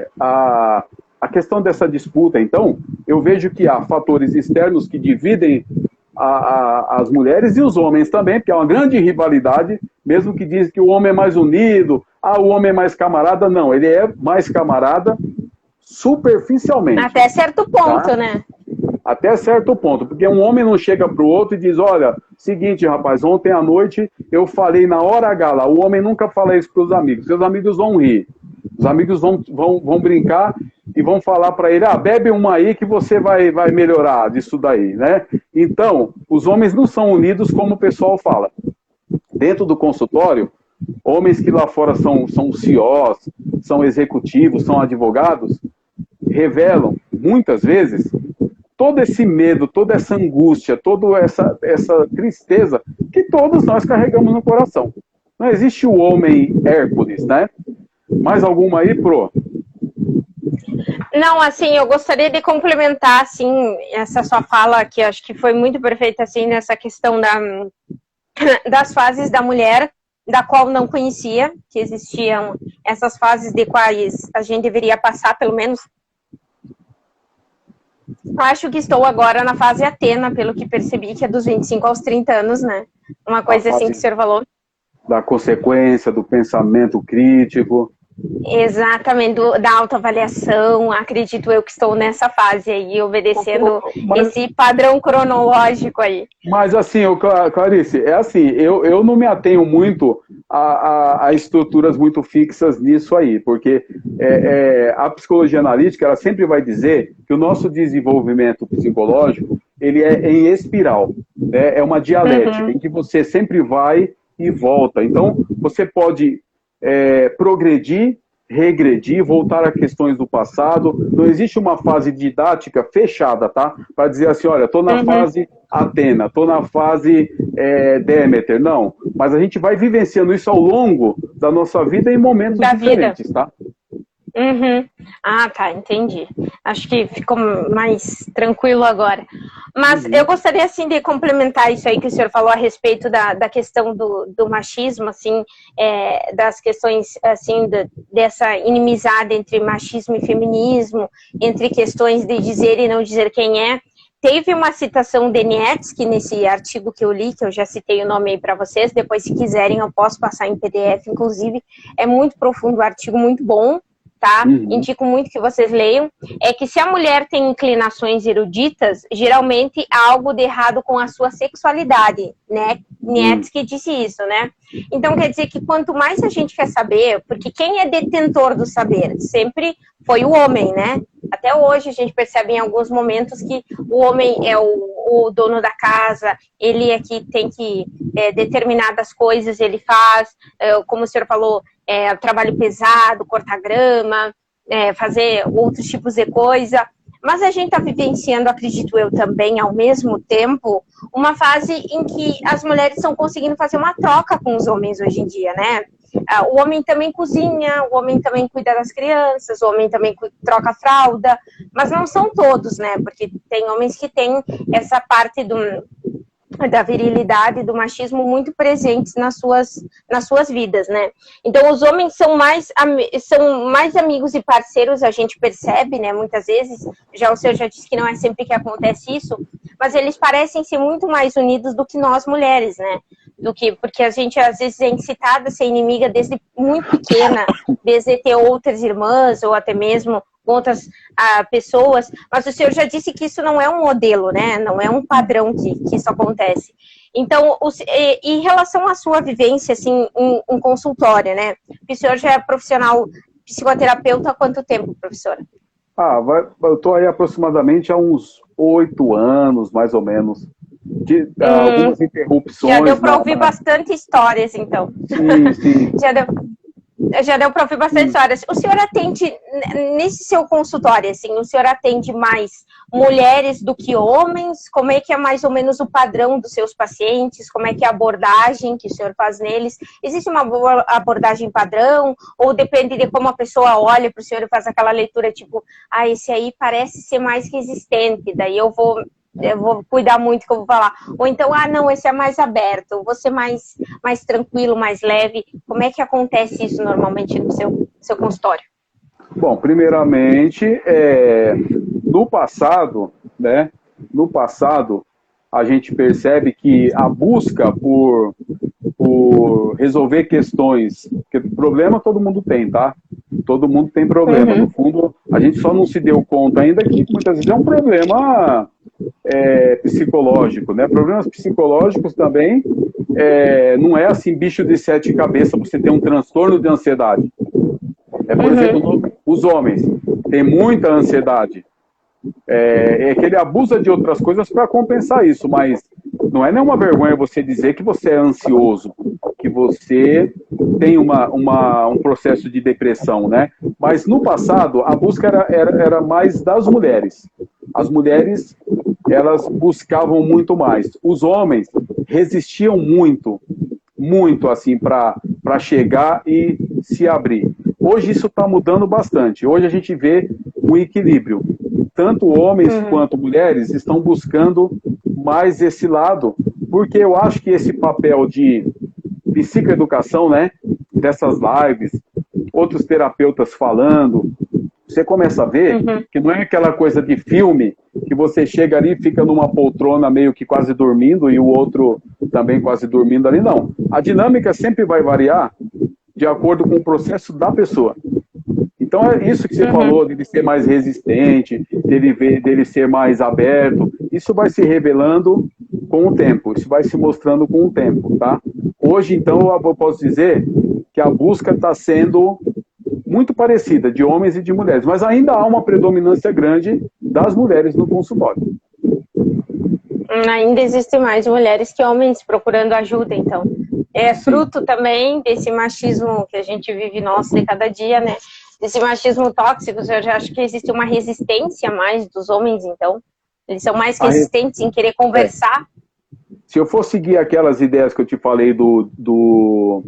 a questão dessa disputa, então, eu vejo que há fatores externos que dividem as mulheres e os homens também, porque há uma grande rivalidade, mesmo que diz que o homem é mais unido, o homem é mais camarada. Não, ele é mais camarada superficialmente. Até certo ponto, né? Até certo ponto, porque um homem não chega para o outro e diz, olha, seguinte, rapaz, ontem à noite eu falei na hora H lá. O homem nunca fala isso para os amigos, seus amigos vão rir, os amigos vão brincar e vão falar para ele, bebe uma aí que você vai melhorar disso daí, né? Então, os homens não são unidos como o pessoal fala. Dentro do consultório, homens que lá fora são CEOs, são executivos, são advogados, revelam, muitas vezes, todo esse medo, toda essa angústia, toda essa tristeza que todos nós carregamos no coração. Não existe o homem Hércules, né? Mais alguma aí, Pro? Não, assim, eu gostaria de complementar, assim, essa sua fala, que acho que foi muito perfeita, assim, nessa questão das fases da mulher, da qual não conhecia, que existiam essas fases de quais a gente deveria passar, pelo menos. Acho que estou agora na fase Atena, pelo que percebi, que é dos 25 aos 30 anos, né? Uma coisa assim que o senhor falou. Da consequência, do pensamento crítico. Exatamente, da autoavaliação. Acredito eu que estou nessa fase aí, obedecendo esse padrão cronológico aí. Mas assim, Clarice, é assim, eu não me atenho muito a estruturas muito fixas nisso aí, porque a psicologia analítica, ela sempre vai dizer que o nosso desenvolvimento psicológico, ele é em espiral, né? É uma dialética, em que você sempre vai e volta. Então, você pode progredir, regredir, voltar a questões do passado. Não existe uma fase didática fechada, tá? Para dizer assim, olha, estou na fase Atena, estou na fase Deméter. Não, mas a gente vai vivenciando isso ao longo da nossa vida em momentos diferentes, tá? Ah, tá, entendi. Acho que ficou mais tranquilo agora. Mas eu gostaria, assim, de complementar isso aí que o senhor falou a respeito da questão do machismo, assim, das questões, assim, dessa inimizade entre machismo e feminismo, entre questões de dizer e não dizer quem é. Teve uma citação de Nietzsche nesse artigo que eu li, que eu já citei o nome aí para vocês, depois, se quiserem, eu posso passar em PDF, inclusive. É muito profundo o artigo, muito bom. Tá? Indico muito que vocês leiam, é que se a mulher tem inclinações eruditas, geralmente há algo de errado com a sua sexualidade, né? Nietzsche disse isso, né? Então quer dizer que quanto mais a gente quer saber, porque quem é detentor do saber? Sempre foi o homem, né? Até hoje a gente percebe em alguns momentos que o homem é o dono da casa, ele é que tem que determinadas coisas ele faz, como o senhor falou, trabalho pesado, cortar grama, fazer outros tipos de coisa. Mas a gente está vivenciando, acredito eu também, ao mesmo tempo, uma fase em que as mulheres estão conseguindo fazer uma troca com os homens hoje em dia, né? O homem também cozinha, o homem também cuida das crianças, o homem também troca fralda, mas não são todos, né? Porque tem homens que têm essa parte da virilidade, do machismo muito presentes nas suas vidas, né? Então, os homens são mais amigos e parceiros, a gente percebe, né? Muitas vezes, o senhor já disse que não é sempre que acontece isso, mas eles parecem ser muito mais unidos do que nós mulheres, né? Porque a gente, às vezes, é incitada a ser inimiga desde muito pequena, desde ter outras irmãs, ou até mesmo outras pessoas, mas o senhor já disse que isso não é um modelo, né? Não é um padrão que isso acontece. Então, em relação à sua vivência, assim, em consultório, né? O senhor já é profissional psicoterapeuta há quanto tempo, professora? Eu estou aí aproximadamente há uns 8 anos, mais ou menos. Algumas interrupções. Já deu para ouvir bastante histórias, então. Sim. Já deu para ouvir bastante histórias. O senhor atende, nesse seu consultório, assim, o senhor atende mais mulheres do que homens? Como é que é mais ou menos o padrão dos seus pacientes? Como é que é a abordagem que o senhor faz neles? Existe uma boa abordagem padrão? Ou depende de como a pessoa olha para o senhor e faz aquela leitura, tipo, esse aí parece ser mais resistente, daí eu vou cuidar muito que eu vou falar. Ou então, não, esse é mais aberto, vou ser mais tranquilo, mais leve. Como é que acontece isso normalmente no seu consultório? Bom, primeiramente, no passado, né? No passado, a gente percebe que a busca por resolver questões, porque problema todo mundo tem, tá? Todo mundo tem problema. No fundo, a gente só não se deu conta ainda que muitas vezes é um problema psicológico, né? Problemas psicológicos também não é assim bicho de 7 cabeças você ter um transtorno de ansiedade. Por exemplo, os homens têm muita ansiedade. Que ele abusa de outras coisas para compensar isso, mas não é nenhuma vergonha você dizer que você é ansioso, que você tem um processo de depressão, né? Mas no passado, a busca era mais das mulheres. As mulheres, elas buscavam muito mais. Os homens resistiam muito assim, para chegar e se abrir. Hoje isso está mudando bastante. Hoje a gente vê um equilíbrio. Tanto homens quanto mulheres estão buscando mais esse lado, porque eu acho que esse papel de psicoeducação, né, dessas lives, outros terapeutas falando, você começa a ver que não é aquela coisa de filme, que você chega ali e fica numa poltrona meio que quase dormindo e o outro também quase dormindo ali, não. A dinâmica sempre vai variar de acordo com o processo da pessoa. Então é isso que você falou, dele ser mais resistente, dele ser mais aberto, isso vai se revelando com o tempo, isso vai se mostrando com o tempo, tá? Hoje, então, eu posso dizer que a busca está sendo muito parecida, de homens e de mulheres, mas ainda há uma predominância grande das mulheres no consultório. Ainda existem mais mulheres que homens procurando ajuda, então. É fruto também desse machismo que a gente vive, nosso, de cada dia, né? Desse machismo tóxico, eu já acho que existe uma resistência mais dos homens, então. Eles são mais resistentes em querer conversar. Se eu for seguir aquelas ideias que eu te falei do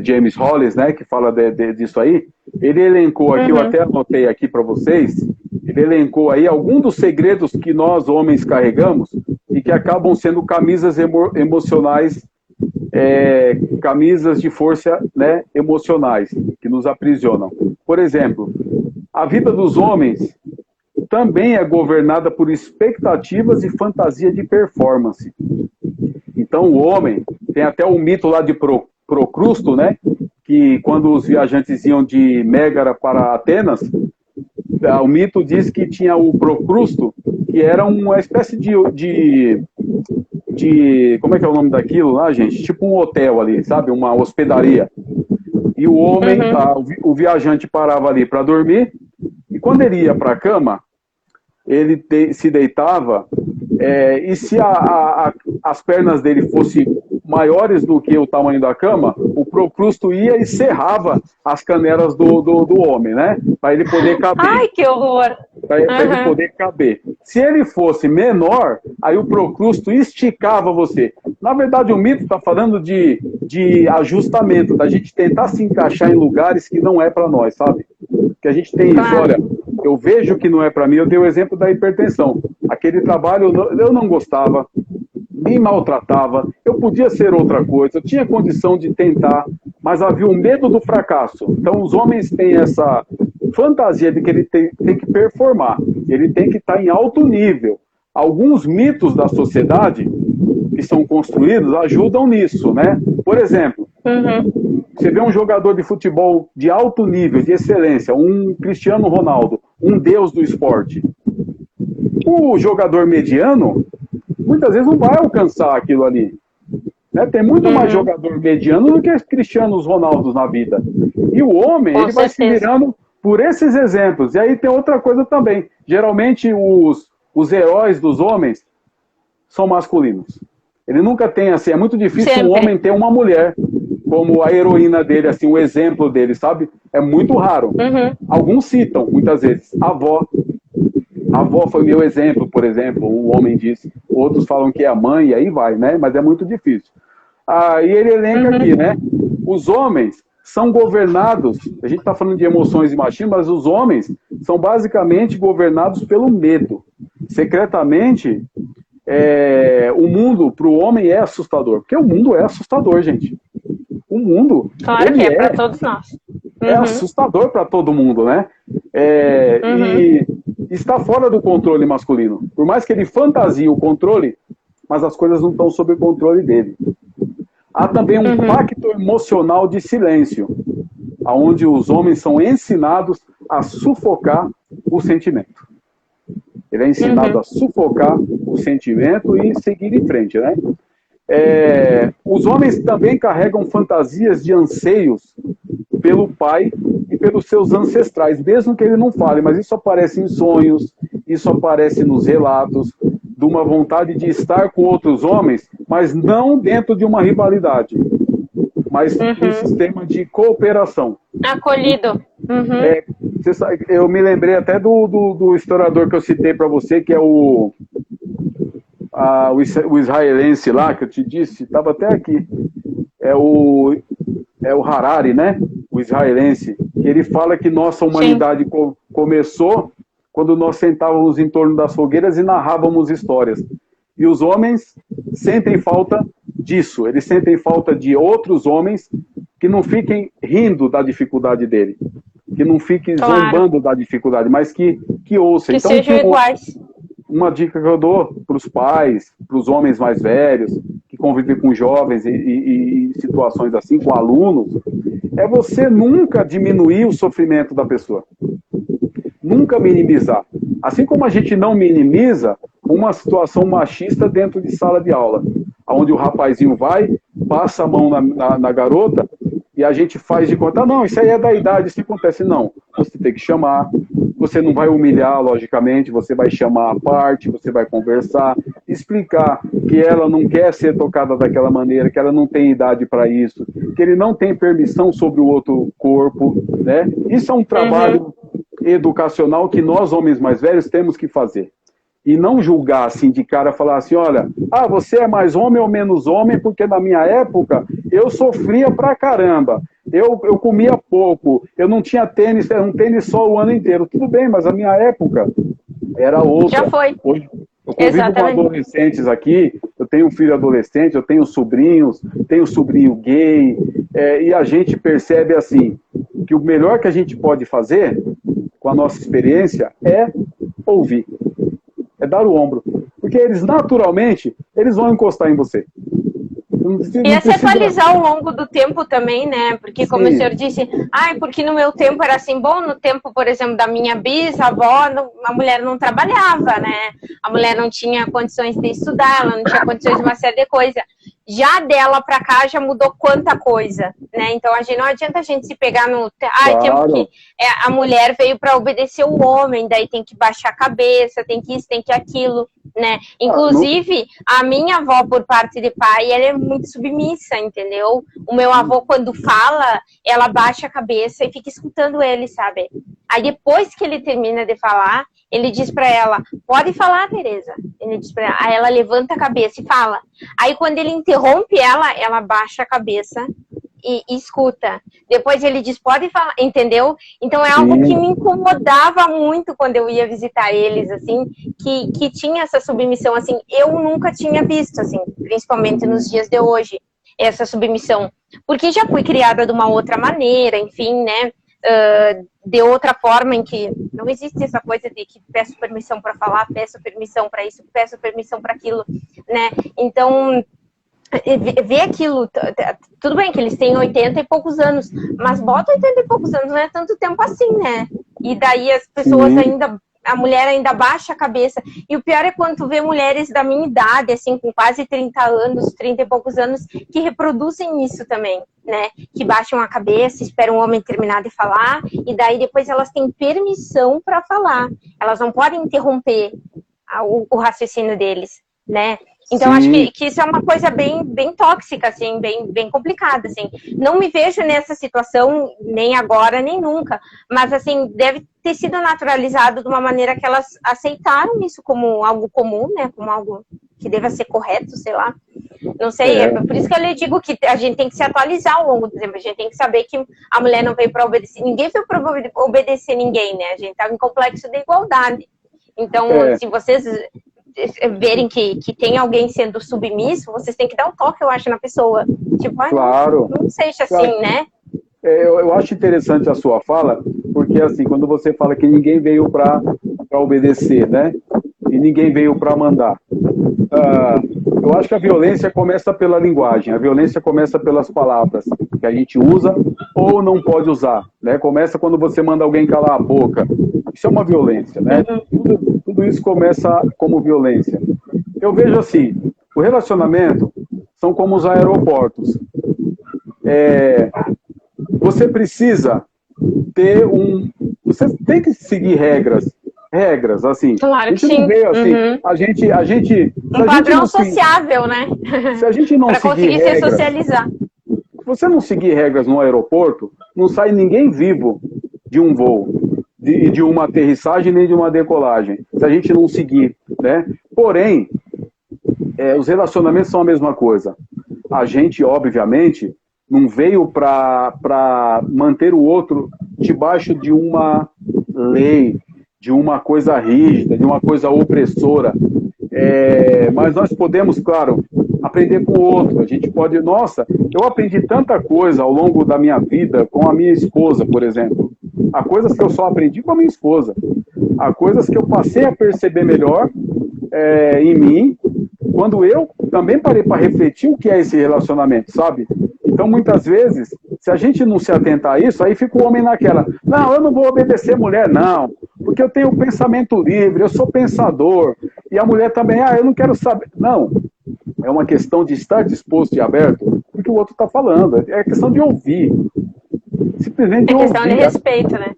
James Hollis, né, que fala disso aí, ele elencou aqui, eu até anotei aqui para vocês, ele elencou aí alguns dos segredos que nós homens carregamos e que acabam sendo camisas emocionais, camisas de força, né, emocionais, que nos aprisionam. Por exemplo, a vida dos homens também é governada por expectativas e fantasia de performance. Então o homem, tem até o mito lá de Procrusto, né, que quando os viajantes iam de Mégara para Atenas, o mito diz que tinha o Procrusto, que era uma espécie de como é que é o nome daquilo lá, gente? Tipo um hotel ali, sabe? Uma hospedaria. E o homem, o viajante parava ali para dormir, e quando ele ia para a cama, ele se deitava, e se as pernas dele fossem maiores do que o tamanho da cama, o Procrusto ia e serrava as canelas do homem, né? Para ele poder caber. Ai, que horror! Para ele poder caber. Se ele fosse menor, aí o Procrusto esticava você. Na verdade, o mito está falando de ajustamento, da gente tentar se encaixar em lugares que não é para nós, sabe? Que a gente tem isso, olha, eu vejo que não é para mim, eu dei o exemplo da hipertensão. Aquele trabalho eu não gostava, me maltratava, eu podia ser outra coisa, eu tinha condição de tentar, mas havia um medo do fracasso. Então os homens têm essa fantasia de que ele tem que performar, ele tem que estar em alto nível. Alguns mitos da sociedade que são construídos ajudam nisso, né? Por exemplo, você vê um jogador de futebol de alto nível, de excelência, um Cristiano Ronaldo, um deus do esporte. O jogador mediano, muitas vezes não vai alcançar aquilo ali. Né? Tem muito mais jogador mediano do que Cristianos Ronaldos na vida. E o homem, ele vai se virando por esses exemplos. E aí tem outra coisa também. Geralmente os heróis dos homens são masculinos. Ele nunca tem, assim, é muito difícil um homem ter uma mulher como a heroína dele, assim, o exemplo dele, sabe? É muito raro. Alguns citam, muitas vezes, a avó. A avó foi meu exemplo, por exemplo, o homem disse. Outros falam que é a mãe, e aí vai, né? Mas é muito difícil. E ele elenca aqui, né? Os homens são governados, a gente está falando de emoções e machismo, mas os homens são basicamente governados pelo medo. Secretamente, o mundo para o homem é assustador, porque o mundo é assustador, gente. O mundo, claro que é para todos nós. É assustador para todo mundo, né? E está fora do controle masculino. Por mais que ele fantasie o controle, mas as coisas não estão sob o controle dele. Há também um pacto emocional de silêncio, onde os homens são ensinados a sufocar o sentimento. Ele é ensinado a sufocar o sentimento e seguir em frente, né? Os homens também carregam fantasias de anseios pelo pai e pelos seus ancestrais, mesmo que ele não fale, mas isso aparece em sonhos, isso aparece nos relatos de uma vontade de estar com outros homens, mas não dentro de uma rivalidade, mas um sistema de cooperação. Acolhido. Você sabe, eu me lembrei até do historiador que eu citei para você, que é o israelense lá, que eu te disse, estava até aqui. É o Harari, né? O israelense. Que ele fala que nossa humanidade começou quando nós sentávamos em torno das fogueiras e narrávamos histórias. E os homens sentem falta disso. Eles sentem falta de outros homens que não fiquem rindo da dificuldade dele. Que não fiquem zombando da dificuldade, mas que ouçam. Que então, sejam iguais. Uma dica que eu dou para os pais, para os homens mais velhos, que convivem com jovens e situações assim, com alunos, é você nunca diminuir o sofrimento da pessoa. Nunca minimizar. Assim como a gente não minimiza uma situação machista dentro de sala de aula, onde o rapazinho vai, passa a mão na garota e a gente faz de conta, não, isso aí é da idade, isso acontece. Não, você tem que chamar, você não vai humilhar, logicamente, você vai chamar a parte, você vai conversar, explicar que ela não quer ser tocada daquela maneira, que ela não tem idade para isso, que ele não tem permissão sobre o outro corpo, né? Isso é um trabalho educacional que nós, homens mais velhos, temos que fazer. E não julgar assim de cara, falar assim, olha, você é mais homem ou menos homem, porque na minha época eu sofria pra caramba. Eu comia pouco, eu não tinha tênis, era um tênis só o ano inteiro. Tudo bem, mas a minha época era outra. Já foi. Hoje, eu convivo com adolescentes aqui, eu tenho um filho adolescente, eu tenho sobrinhos, tenho sobrinho gay, e a gente percebe assim, que o melhor que a gente pode fazer, com a nossa experiência, é ouvir. É dar o ombro. Porque eles, naturalmente, eles vão encostar em você. E se atualizar ao longo do tempo também, né? Porque, como o senhor disse, porque no meu tempo era assim, bom, no tempo, por exemplo, da minha bisavó, a mulher não trabalhava, né? A mulher não tinha condições de estudar, ela não tinha condições de uma série de coisa. Já dela pra cá já mudou quanta coisa, né? Então não adianta a gente se pegar no... Claro. Tem que, a mulher veio para obedecer o homem, daí tem que baixar a cabeça, tem que isso, tem que aquilo, né? Inclusive, a minha avó, por parte de pai, ela é muito submissa, entendeu? O meu avô, quando fala, ela baixa a cabeça e fica escutando ele, sabe? Aí depois que ele termina de falar, ele diz pra ela, pode falar, Tereza. Ele diz pra ela, aí ela levanta a cabeça e fala. Aí quando ele interrompe ela baixa a cabeça e escuta. Depois ele diz, pode falar, entendeu? Então é algo que me incomodava muito quando eu ia visitar eles, assim, que tinha essa submissão, assim, eu nunca tinha visto, assim, principalmente nos dias de hoje, essa submissão. Porque já fui criada de uma outra maneira, enfim, né? De outra forma, em que não existe essa coisa de que peço permissão para falar, peço permissão para isso, peço permissão para aquilo, né? Então, ver aquilo, tudo bem que eles têm 80 e poucos anos, mas bota 80 e poucos anos, não é tanto tempo assim, né? E daí as pessoas ainda, a mulher ainda baixa a cabeça. E o pior é quando tu vê mulheres da minha idade, assim, com quase 30 anos, 30 e poucos anos, que reproduzem isso também, né? Que baixam a cabeça, esperam o homem terminar de falar, e daí depois elas têm permissão para falar. Elas não podem interromper o raciocínio deles, né? Então, acho que isso é uma coisa bem tóxica, assim, bem complicada, assim. Não me vejo nessa situação, nem agora, nem nunca. Mas, assim, deve ter sido naturalizado de uma maneira que elas aceitaram isso como algo comum, né? Como algo que deva ser correto, sei lá. Não sei, é por isso que eu lhe digo que a gente tem que se atualizar ao longo do tempo. A gente tem que saber que a mulher não veio para obedecer. Ninguém veio para obedecer ninguém, né? A gente estava em complexo de igualdade. Então, se vocês verem que tem alguém sendo submisso, vocês têm que dar um toque, eu acho, na pessoa. Tipo, claro. Não seja assim, né? Eu acho interessante a sua fala, porque assim, quando você fala que ninguém veio para obedecer, né? E ninguém veio para mandar. Eu acho que a violência começa pela linguagem, a violência começa pelas palavras que a gente usa ou não pode usar, né? Começa quando você manda alguém calar a boca. Isso é uma violência, né? Tudo isso começa como violência. Eu vejo assim, o relacionamento são como os aeroportos. Você precisa ter você tem que seguir regras, assim. Claro que sim. Veio, assim, a gente um padrão sociável, né? Se a gente não para conseguir se socializar. Se você não seguir regras no aeroporto, não sai ninguém vivo de um voo, de uma aterrissagem nem de uma decolagem. Se a gente não seguir, né? Porém, os relacionamentos são a mesma coisa. A gente, obviamente, não veio para manter o outro debaixo de uma lei, de uma coisa rígida, de uma coisa opressora. Mas nós podemos, claro, aprender com o outro. A gente pode... Nossa, eu aprendi tanta coisa ao longo da minha vida com a minha esposa, por exemplo. Há coisas que eu só aprendi com a minha esposa. Há coisas que eu passei a perceber melhor em mim, quando eu também parei para refletir o que é esse relacionamento, sabe? Então, muitas vezes, se a gente não se atentar a isso, aí fica o homem naquela, não, eu não vou obedecer a mulher, não, porque eu tenho pensamento livre, eu sou pensador, e a mulher também, eu não quero saber. Não, é uma questão de estar disposto e aberto, porque o outro está falando, é questão de ouvir. Simplesmente de ouvir. É questão de respeito, né?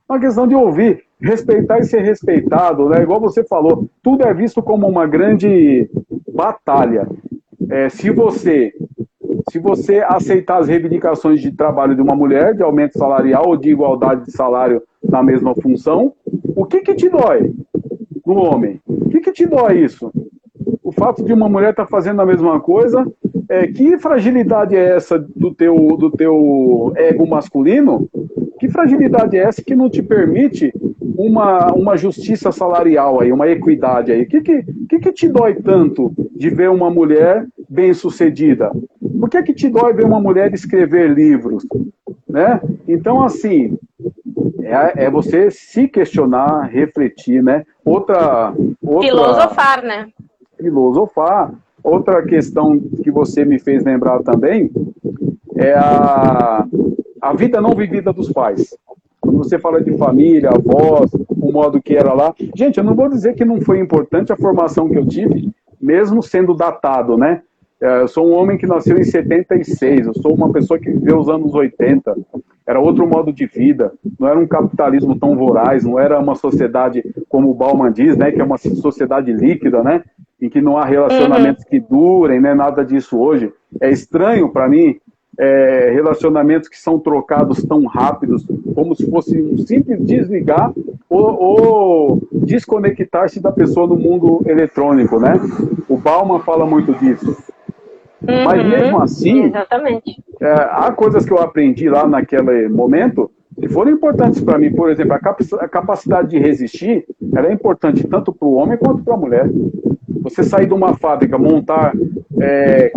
É uma questão de ouvir. respeitar e ser respeitado, né? Igual você falou, tudo é visto como uma grande batalha. Se você aceitar as reivindicações de trabalho de uma mulher, de aumento salarial ou de igualdade de salário na mesma função, o que te dói no homem? O que te dói isso? O fato de uma mulher estar fazendo a mesma coisa, que fragilidade é essa do teu ego masculino? Que fragilidade é essa que não te permite uma justiça salarial aí, uma equidade aí? O que te dói tanto de ver uma mulher bem-sucedida? Por que te dói ver uma mulher escrever livros? Né? Então, assim, é você se questionar, refletir, né? Outra... Filosofar, né? Filosofar. Outra questão que você me fez lembrar também é a vida não vivida dos pais. Quando você fala de família, avós, o modo que era lá... Gente, eu não vou dizer que não foi importante a formação que eu tive, mesmo sendo datado, né? Eu sou um homem que nasceu em 76, eu sou uma pessoa que viveu os anos 80, era outro modo de vida, não era um capitalismo tão voraz, não era uma sociedade, como o Bauman diz, né, que é uma sociedade líquida, né, em que não há relacionamentos que durem, né, nada disso hoje. É estranho para mim relacionamentos que são trocados tão rápidos, como se fosse um simples desligar ou desconectar-se da pessoa no mundo eletrônico, né? O Bauman fala muito disso. Mas mesmo assim, exatamente. Há coisas que eu aprendi lá naquele momento que foram importantes para mim. Por exemplo, a capacidade de resistir, ela é importante tanto para o homem quanto para a mulher. Você sair de uma fábrica, montar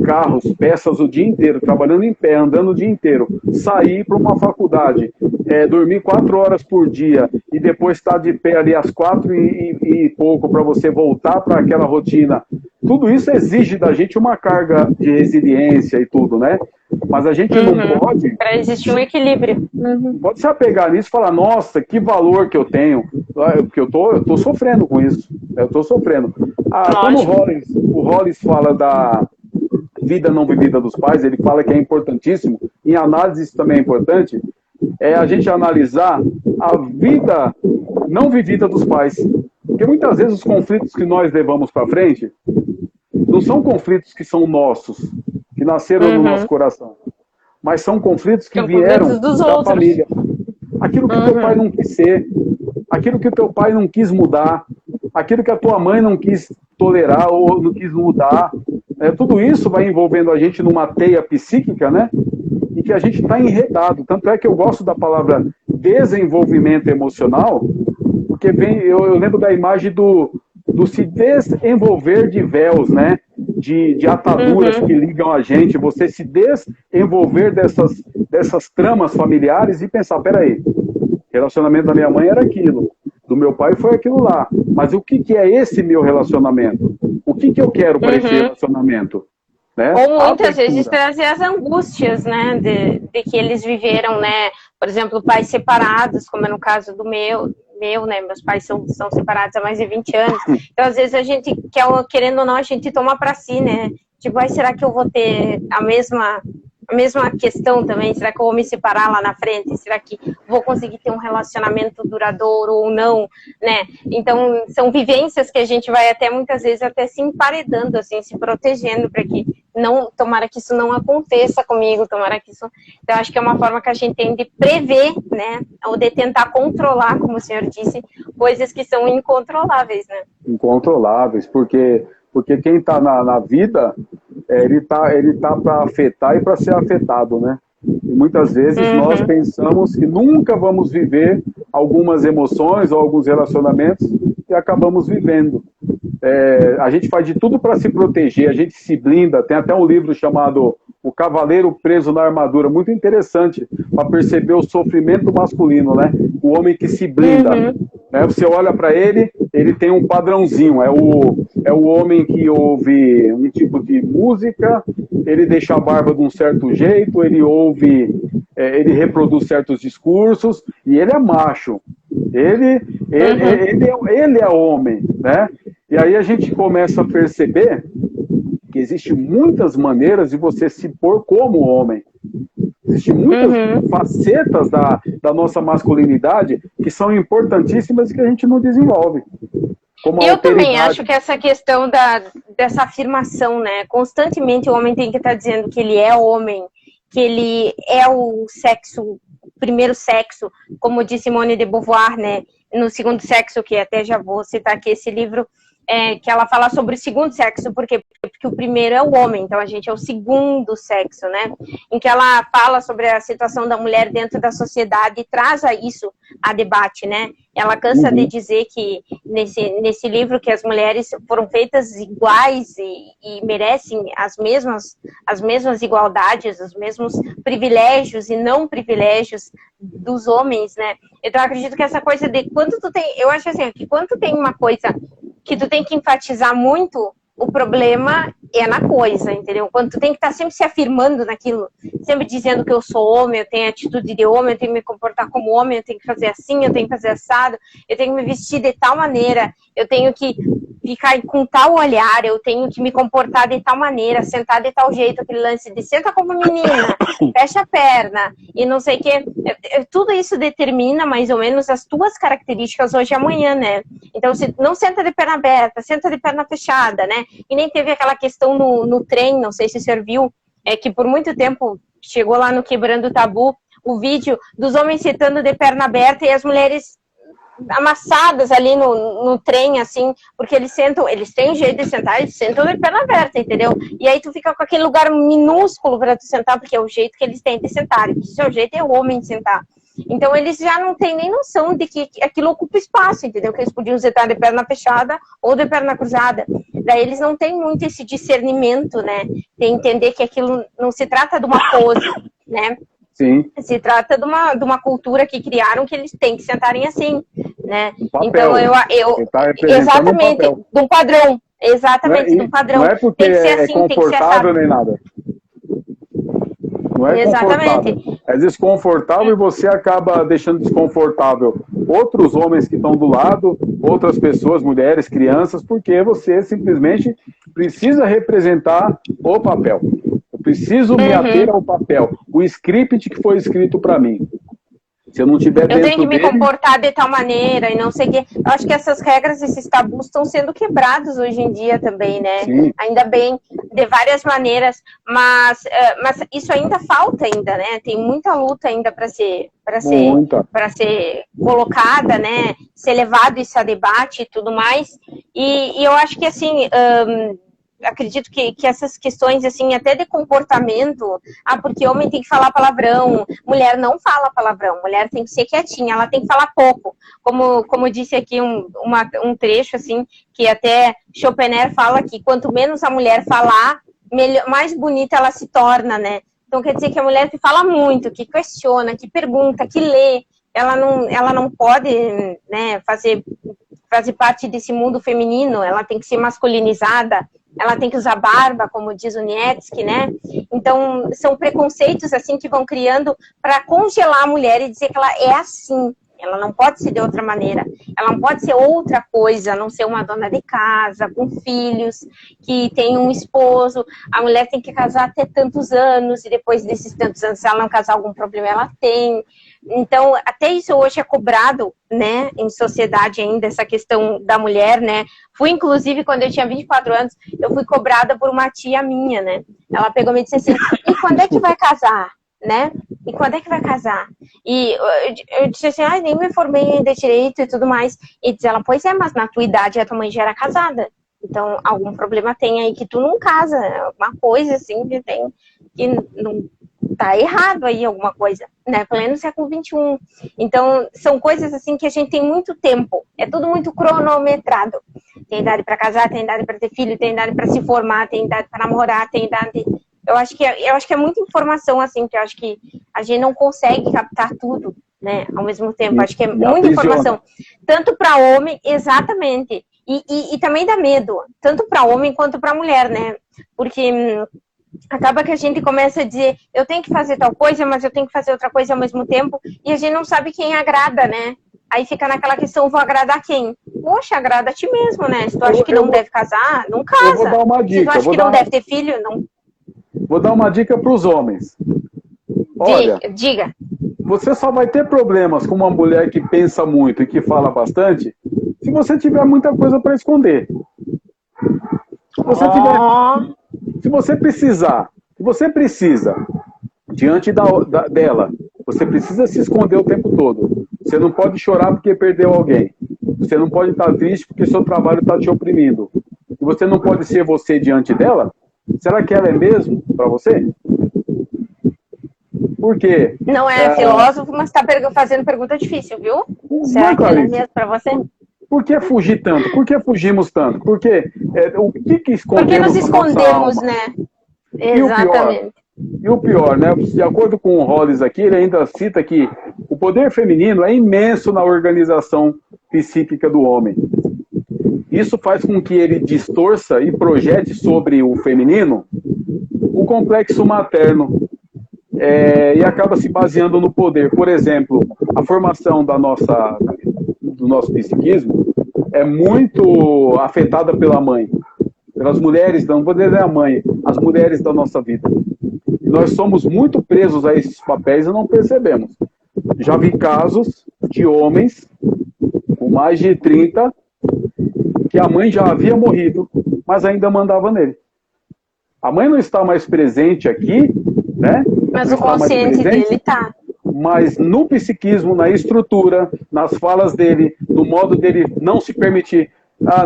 carros, peças o dia inteiro, trabalhando em pé, andando o dia inteiro, sair para uma faculdade, dormir 4 horas por dia e depois estar de pé ali às 4 e pouco para você voltar para aquela rotina. Tudo isso exige da gente uma carga de resiliência e tudo, né? Mas a gente não pode... Para existir um equilíbrio. Pode se apegar nisso e falar, nossa, que valor que eu tenho. Porque eu tô sofrendo com isso. Eu tô sofrendo. Quando o Hollis fala da vida não vivida dos pais, ele fala que é importantíssimo, em análise isso também é importante, a gente analisar a vida não vivida dos pais. Porque muitas vezes os conflitos que nós levamos para frente não são conflitos que são nossos, que nasceram no nosso coração, mas são conflitos que vieram da família. Aquilo que o teu pai não quis ser, aquilo que o teu pai não quis mudar, aquilo que a tua mãe não quis tolerar ou não quis mudar, tudo isso vai envolvendo a gente numa teia psíquica, né? E que a gente está enredado. Tanto é que eu gosto da palavra desenvolvimento emocional, porque eu lembro da imagem do se desenvolver de véus, né? De ataduras que ligam a gente, você se desenvolver dessas tramas familiares e pensar, peraí, relacionamento da minha mãe era aquilo, do meu pai foi aquilo lá, mas o que é esse meu relacionamento? O que eu quero para esse relacionamento? Né? Ou muitas vezes trazer as angústias, né, de que eles viveram, né, por exemplo, pais separados, como é no caso do meu, né, meus pais são separados há mais de 20 anos, então às vezes a gente, querendo ou não, a gente toma para si, né, tipo, será que eu vou ter a mesma questão também, será que eu vou me separar lá na frente, será que vou conseguir ter um relacionamento duradouro ou não, né, então são vivências que a gente vai até muitas vezes até se emparedando, assim, se protegendo para que tomara que isso não aconteça comigo, tomara que isso, então acho que é uma forma que a gente tem de prever, né, ou de tentar controlar, como o senhor disse, coisas que são incontroláveis, né. Incontroláveis, porque quem está na vida, ele tá para afetar e para ser afetado, né? E muitas vezes nós pensamos que nunca vamos viver algumas emoções ou alguns relacionamentos e acabamos vivendo. A gente faz de tudo para se proteger, a gente se blinda. Tem até um livro chamado O Cavaleiro Preso na Armadura, muito interessante para perceber o sofrimento masculino, né? O homem que se blinda. Né? Você olha para ele tem um padrãozinho, é o homem que ouve um tipo de música, ele deixa a barba de um certo jeito, ele reproduz certos discursos, e ele é macho, ele é homem, né? E aí a gente começa a perceber que existem muitas maneiras de você se pôr como homem. Existem muitas facetas da nossa masculinidade que são importantíssimas e que a gente não desenvolve. Como eu também acho que essa questão dessa afirmação, né? Constantemente o homem tem que estar dizendo que ele é homem, que ele é o primeiro sexo, como disse Simone de Beauvoir, né? No Segundo Sexo, que até já vou citar aqui esse livro, que ela fala sobre o segundo sexo, porque o primeiro é o homem, então a gente é o segundo sexo, né? Em que ela fala sobre a situação da mulher dentro da sociedade e traz isso a debate, né? Ela cansa de dizer que nesse livro que as mulheres foram feitas iguais e merecem as mesmas igualdades, os mesmos privilégios e não privilégios dos homens, né? Então eu acredito que essa coisa de eu acho assim, que quando tu tem uma coisa que tu tem que enfatizar muito, o problema é na coisa, entendeu? Quando tu tem que estar sempre se afirmando naquilo, sempre dizendo que eu sou homem, eu tenho atitude de homem, eu tenho que me comportar como homem, eu tenho que fazer assim, eu tenho que fazer assado, eu tenho que me vestir de tal maneira, eu tenho que ficar com tal olhar, eu tenho que me comportar de tal maneira, sentar de tal jeito, aquele lance de senta como menina, fecha a perna, e não sei o que. Tudo isso determina mais ou menos as tuas características hoje e amanhã, né? Então, se não senta de perna aberta, senta de perna fechada, né? E nem teve aquela questão no trem, não sei se você viu, que por muito tempo chegou lá no Quebrando o Tabu, o vídeo dos homens sentando de perna aberta e as mulheres amassadas ali no trem, assim, porque eles têm jeito de sentar, eles sentam de perna aberta, entendeu? E aí tu fica com aquele lugar minúsculo para tu sentar, porque é o jeito que eles têm de sentar, e o seu jeito é o homem de sentar. Então eles já não têm nem noção de que aquilo ocupa espaço, entendeu? Que eles podiam sentar de perna fechada ou de perna cruzada. Daí eles não têm muito esse discernimento, né? De entender que aquilo não se trata de uma pose, né? Sim. Se trata de uma cultura que criaram que eles têm que sentarem assim, né? Papel, então exatamente, de um padrão, exatamente, de um padrão. Não é porque tem que ser assim, confortável nem nada. Não é exatamente. Confortável. É desconfortável e você acaba deixando desconfortável outros homens que estão do lado, outras pessoas, mulheres, crianças, porque você simplesmente precisa representar o papel. Eu preciso me ater ao papel, o script que foi escrito para mim. Se eu não tiver dentro eu tenho que me dele... comportar de tal maneira e não sei o quê. Eu acho que essas regras, esses tabus estão sendo quebrados hoje em dia também, né? Sim. Ainda bem, de várias maneiras, mas isso ainda falta ainda, né? Tem muita luta ainda para ser colocada, né? Ser levado isso a debate e tudo mais. E eu acho que assim... acredito que essas questões, assim, até de comportamento, porque homem tem que falar palavrão, mulher não fala palavrão, mulher tem que ser quietinha, ela tem que falar pouco, como disse aqui um trecho, assim, que até Schopenhauer fala que quanto menos a mulher falar, mais bonita ela se torna, né? Então quer dizer que a mulher que fala muito, que questiona, que pergunta, que lê, ela não pode, né, fazer parte desse mundo feminino, ela tem que ser masculinizada, ela tem que usar barba, como diz o Nietzsche, né? Então, são preconceitos, assim, que vão criando para congelar a mulher e dizer que ela é assim. Ela não pode ser de outra maneira. Ela não pode ser outra coisa, a não ser uma dona de casa, com filhos, que tem um esposo. A mulher tem que casar até tantos anos, e depois desses tantos anos, se ela não casar, algum problema ela tem. Então, até isso hoje é cobrado, né, em sociedade ainda, essa questão da mulher, né. Fui, inclusive, quando eu tinha 24 anos, eu fui cobrada por uma tia minha, né. Ela pegou e me disse assim, e quando é que vai casar, né? E quando é que vai casar? E eu disse assim, nem me formei ainda direito e tudo mais. E diz ela, pois é, mas na tua idade a tua mãe já era casada. Então, algum problema tem aí que tu não casa. Uma coisa assim que não tá errado aí alguma coisa, né? Pleno século XXI. Então, são coisas assim que a gente tem muito tempo. É tudo muito cronometrado. Tem idade para casar, tem idade para ter filho, tem idade para se formar, tem idade para namorar, tem idade... Eu acho que é muita informação, assim, que eu acho que a gente não consegue captar tudo, né, ao mesmo tempo. Eu acho que é muita informação. Tanto para homem, exatamente. E também dá medo, tanto para homem quanto para mulher, né? Porque acaba que a gente começa a dizer, eu tenho que fazer tal coisa, mas eu tenho que fazer outra coisa ao mesmo tempo, e a gente não sabe quem agrada, né? Aí fica naquela questão, vou agradar quem? Poxa, agrada a ti mesmo, né? Se tu acha que não deve casar, não casa. Eu vou dar uma dica. Se tu acha que não deve ter filho, não... Vou dar uma dica para os homens. Olha, diga. Você só vai ter problemas com uma mulher que pensa muito e que fala bastante se você tiver muita coisa para esconder. Se você precisa, diante dela, você precisa se esconder o tempo todo. Você não pode chorar porque perdeu alguém. Você não pode estar triste porque seu trabalho está te oprimindo. E você não pode ser você diante dela? Será que ela é mesmo para você? Por quê? Não é filósofo, mas está fazendo pergunta difícil, viu? Será que ela é mesmo para você? Por que fugir tanto? Por que fugimos tanto? Porque o que escondemos? Porque nos escondemos, né? Exatamente. E o pior, né? De acordo com o Hollis aqui, ele ainda cita que o poder feminino é imenso na organização psíquica do homem. Isso faz com que ele distorça e projete sobre o feminino o complexo materno. E acaba se baseando no poder. Por exemplo, a formação do nosso psiquismo é muito afetada pela mãe, pelas mulheres, não vou dizer a mãe, as mulheres da nossa vida. E nós somos muito presos a esses papéis e não percebemos. Já vi casos de homens com mais de 30 que a mãe já havia morrido, mas ainda mandava nele. A mãe não está mais presente aqui, né? Mas o consciente dele está. Mas no psiquismo, na estrutura, nas falas dele, no modo dele não se permitir.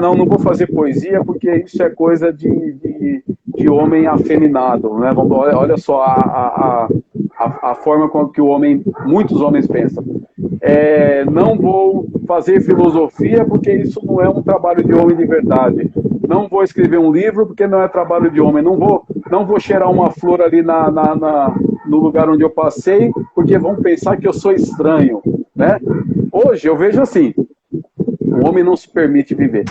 Não vou fazer poesia porque isso é coisa de homem afeminado, né? Olha só a forma com que muitos homens pensam. Não vou fazer filosofia porque isso não é um trabalho de homem de verdade. Não vou escrever um livro porque não é trabalho de homem. Não vou cheirar uma flor ali no lugar onde eu passei porque vão pensar que eu sou estranho, né? Hoje eu vejo assim, o homem não se permite viver.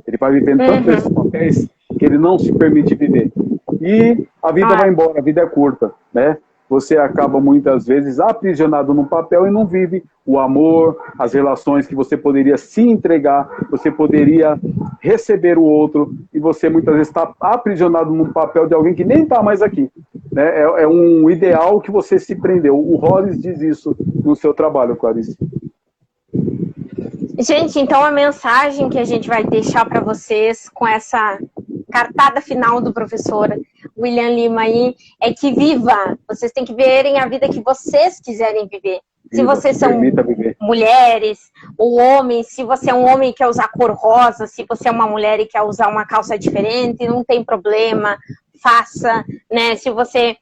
Ele vai vivendo tanto esses papéis que ele não se permite viver. E a vida vai embora, a vida é curta, né? Você acaba muitas vezes aprisionado num papel e não vive o amor, as relações que você poderia se entregar, você poderia receber o outro, e você muitas vezes está aprisionado num papel de alguém que nem está mais aqui. Né? É um ideal que você se prendeu. O Hollis diz isso no seu trabalho, Clarice. Gente, então a mensagem que a gente vai deixar para vocês com essa cartada final do professor William Lima aí é que viva! Vocês têm que verem a vida que vocês quiserem viver. Se vocês são mulheres ou homens, se você é um homem e quer usar cor rosa, se você é uma mulher e quer usar uma calça diferente, não tem problema, faça, né? Se você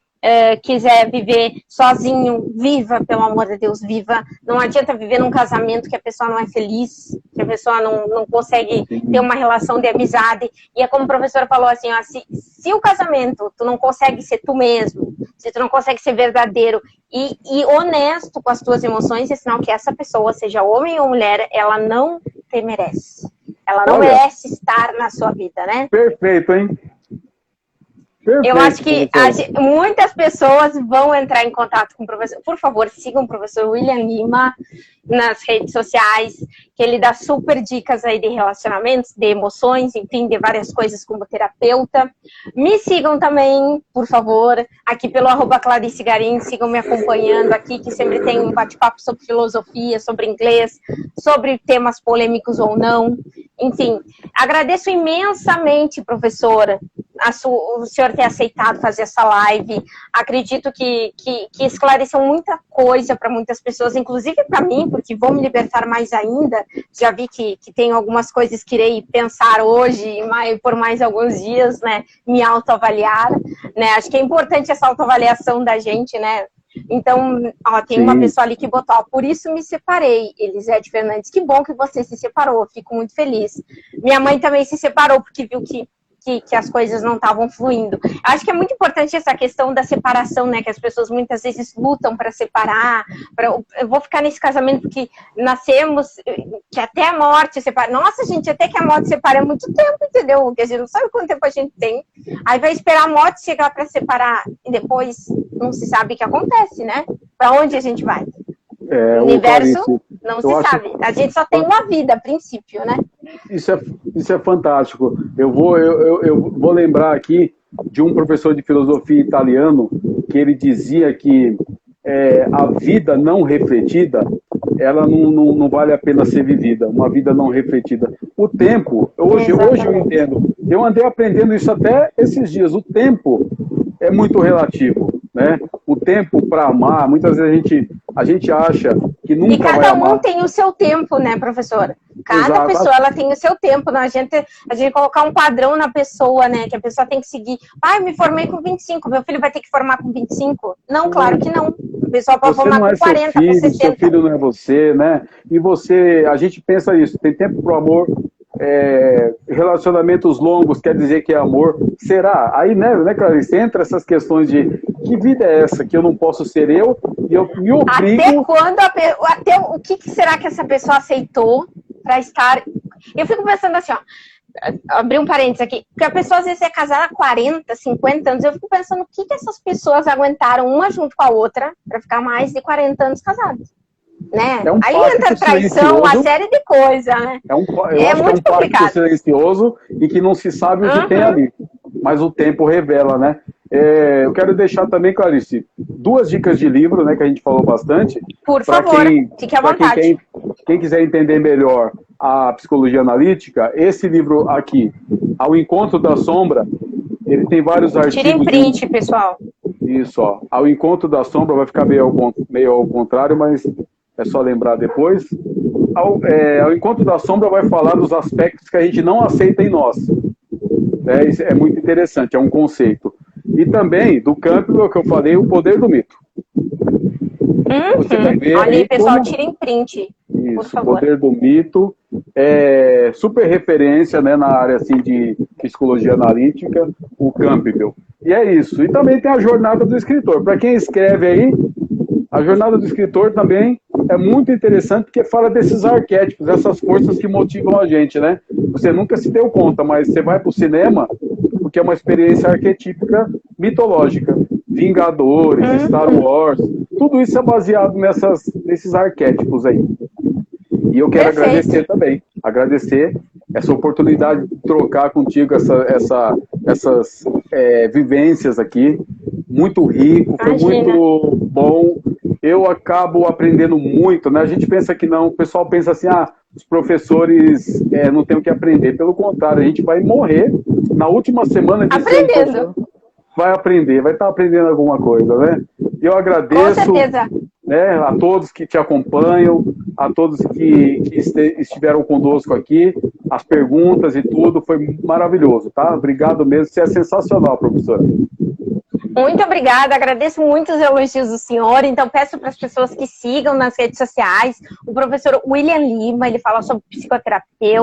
quiser viver sozinho, viva, pelo amor de Deus, viva. Não adianta viver num casamento que a pessoa não é feliz, que a pessoa não consegue ter uma relação de amizade. E é como a professora falou assim, ó, se o casamento tu não consegue ser tu mesmo, se tu não consegue ser verdadeiro e honesto com as tuas emoções, é sinal que essa pessoa, seja homem ou mulher, ela não te merece. Ela não merece estar na sua vida, né? Perfeito, hein? Perfeito, eu acho que muitas pessoas vão entrar em contato com o professor. Por favor, sigam o professor William Lima nas redes sociais, que ele dá super dicas aí de relacionamentos, de emoções, enfim, de várias coisas como terapeuta. Me sigam também, por favor, aqui pelo @Clarice Garim, sigam me acompanhando aqui, que sempre tem um bate-papo sobre filosofia, sobre inglês, sobre temas polêmicos ou não. Enfim, agradeço imensamente, professora, o senhor ter aceitado fazer essa live. Acredito que esclareceu muita coisa para muitas pessoas, inclusive para mim, porque vou me libertar mais ainda. Já vi que tem algumas coisas que irei pensar hoje, por mais alguns dias, né? Me autoavaliar, né? Acho que é importante essa autoavaliação da gente, né? Então, ó, tem uma pessoa ali que botou, ó, por isso me separei, Elisete Fernandes. Que bom que você se separou, fico muito feliz. Minha mãe também se separou, porque viu que as coisas não estavam fluindo. Acho que é muito importante essa questão da separação, né? Que as pessoas muitas vezes lutam para separar. Eu vou ficar nesse casamento porque nascemos, que até a morte separa. Nossa, gente, até que a morte separa é muito tempo, entendeu? Porque a gente não sabe quanto tempo a gente tem. Aí vai esperar a morte chegar para separar e depois não se sabe o que acontece, né? Para onde a gente vai? O universo não se sabe. A gente só tem uma vida, a princípio, né? Isso é fantástico. Eu vou lembrar aqui de um professor de filosofia italiano que ele dizia que a vida não refletida, ela não vale a pena ser vivida, uma vida não refletida. O tempo, hoje eu entendo, eu andei aprendendo isso até esses dias, o tempo é muito relativo, né? O tempo para amar, muitas vezes a gente acha que nunca vai amar. E cada um tem o seu tempo, né, professora? Cada pessoa, ela tem o seu tempo, não adianta a gente colocar um padrão na pessoa, né, que a pessoa tem que seguir. Eu me formei com 25, meu filho vai ter que formar com 25? Não, claro que não. A pessoa pode formar com 40, com 60. Seu filho não é você, né? E a gente pensa isso, tem tempo pro amor, relacionamentos longos quer dizer que é amor. Será? Aí, né, Clarice, entra essas questões de que vida é essa que eu não posso ser eu e eu me obrigo... Até quando o que será que essa pessoa aceitou para estar... Eu fico pensando assim, ó, abrir um parênteses aqui, porque a pessoa às vezes é casada há 40, 50 anos, eu fico pensando o que essas pessoas aguentaram uma junto com a outra para ficar mais de 40 anos casadas. Né? Aí entra traição, uma série de coisas, né? É muito complicado. Silencioso e que não se sabe o que tem ali. Mas o tempo revela, né? Eu quero deixar também, Clarice, 2 dicas de livro, né? Que a gente falou bastante. Por favor, fique à vontade. Quem quiser entender melhor a psicologia analítica, esse livro aqui, Ao Encontro da Sombra, ele tem vários artigos. Tirem print, pessoal. Isso, ó. Ao Encontro da Sombra, vai ficar meio ao contrário, mas é só lembrar depois. Ao Encontro da Sombra vai falar dos aspectos que a gente não aceita em nós. Isso é muito interessante, é um conceito. E também, do Campbell, que eu falei, O Poder do Mito. Você vai ver ali, pessoal, tirem print. Isso, por favor. O Poder do Mito. Super referência, né, na área assim, de psicologia analítica, o Campbell. E é isso. E também tem a Jornada do Escritor. Para quem escreve aí, a Jornada do Escritor também é muito interessante, porque fala desses arquétipos, dessas forças que motivam a gente, né? Você nunca se deu conta, mas você vai para o cinema porque é uma experiência arquetípica mitológica. Vingadores, Star Wars, tudo isso é baseado nesses arquétipos aí. E eu quero agradecer também, agradecer essa oportunidade de trocar contigo essas vivências aqui. Muito rico, foi muito bom. Eu acabo aprendendo muito, né? A gente pensa que não, o pessoal pensa assim, os professores não têm o que aprender. Pelo contrário, a gente vai morrer na última semana de aprendendo. Vai aprender, vai estar aprendendo alguma coisa, né? Eu agradeço, com certeza, né, a todos que te acompanham, a todos que estiveram conosco aqui, as perguntas e tudo, foi maravilhoso, tá? Obrigado mesmo, você é sensacional, professora. Muito obrigada, agradeço muito os elogios do senhor, então peço para as pessoas que sigam nas redes sociais, o professor William Lima, ele fala sobre psicoterapia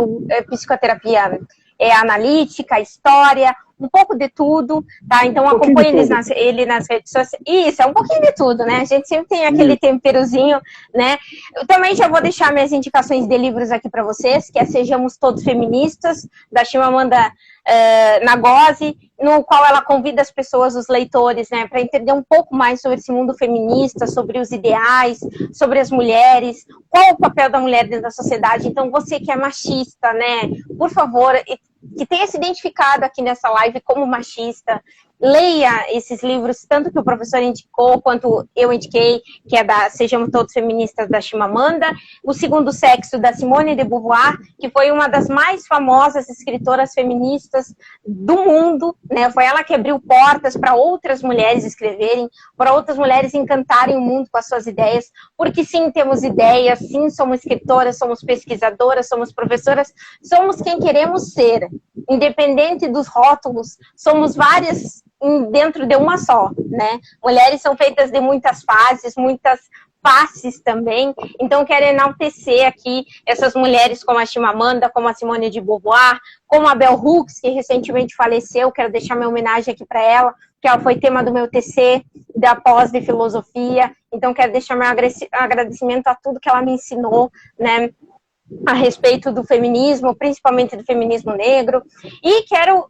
analítica, história, um pouco de tudo, tá? Então acompanhe ele nas redes sociais. Isso, é um pouquinho de tudo, né? A gente sempre tem aquele temperozinho, né? Eu também já vou deixar minhas indicações de livros aqui para vocês, que é Sejamos Todos Feministas, da Chimamanda Ngozi, no qual ela convida as pessoas, os leitores, né, para entender um pouco mais sobre esse mundo feminista, sobre os ideais, sobre as mulheres, qual o papel da mulher dentro da sociedade. Então, você que é machista, né, por favor, que tenha se identificado aqui nessa live como machista, leia esses livros, tanto que o professor indicou, quanto eu indiquei, que é da Sejamos Todos Feministas, da Chimamanda, O Segundo Sexo, da Simone de Beauvoir, que foi uma das mais famosas escritoras feministas do mundo, né? Foi ela que abriu portas para outras mulheres escreverem, para outras mulheres encantarem o mundo com as suas ideias, porque sim, temos ideias, sim, somos escritoras, somos pesquisadoras, somos professoras, somos quem queremos ser, independente dos rótulos, somos várias dentro de uma só, né? Mulheres são feitas de muitas fases, muitas faces também, então quero enaltecer aqui essas mulheres como a Chimamanda, como a Simone de Beauvoir, como a Bell Hooks, que recentemente faleceu, quero deixar minha homenagem aqui para ela, que ela foi tema do meu TC, da pós de filosofia, então quero deixar meu agradecimento a tudo que ela me ensinou, né, a respeito do feminismo, principalmente do feminismo negro, e quero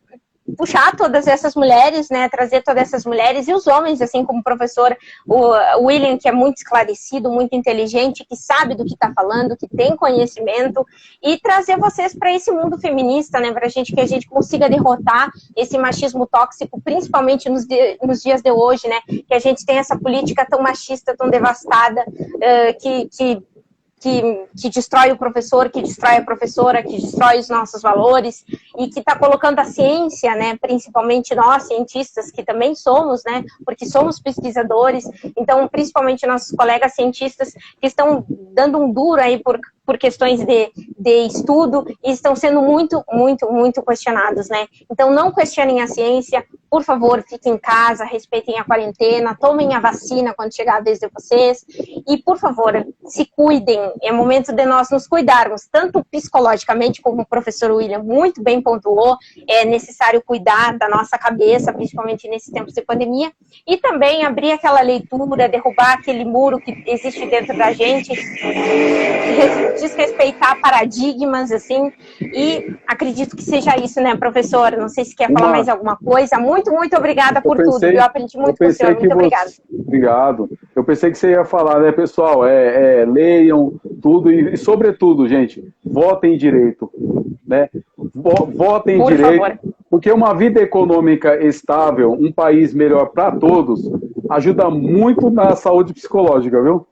puxar todas essas mulheres, né, trazer todas essas mulheres e os homens, assim como o professor o William, que é muito esclarecido, muito inteligente, que sabe do que está falando, que tem conhecimento, e trazer vocês para esse mundo feminista, né, para que a gente consiga derrotar esse machismo tóxico, principalmente nos dias de hoje, né, que a gente tem essa política tão machista, tão devastada, que destrói o professor, que destrói a professora, que destrói os nossos valores e que está colocando a ciência, né, principalmente nós, cientistas, que também somos, né, porque somos pesquisadores, então, principalmente nossos colegas cientistas que estão dando um duro aí por questões de estudo e estão sendo muito, muito, muito questionados, né. Então, não questionem a ciência, por favor, fiquem em casa, respeitem a quarentena, tomem a vacina quando chegar a vez de vocês e, por favor, se cuidem. É momento de nós nos cuidarmos, tanto psicologicamente, como o professor William muito bem pontuou, é necessário cuidar da nossa cabeça, principalmente nesses tempos de pandemia, e também abrir aquela leitura, derrubar aquele muro que existe dentro da gente, desrespeitar paradigmas, assim, e acredito que seja isso, né, professor? Não sei se quer falar mais alguma coisa. Muito, muito obrigada por tudo. Eu aprendi muito com o senhor. Muito obrigada. Obrigado. Eu pensei que você ia falar, né, pessoal? Leiam tudo e, sobretudo, gente, votem direito, né? Votem por direito, favor. Porque uma vida econômica estável, um país melhor para todos, ajuda muito na saúde psicológica, viu?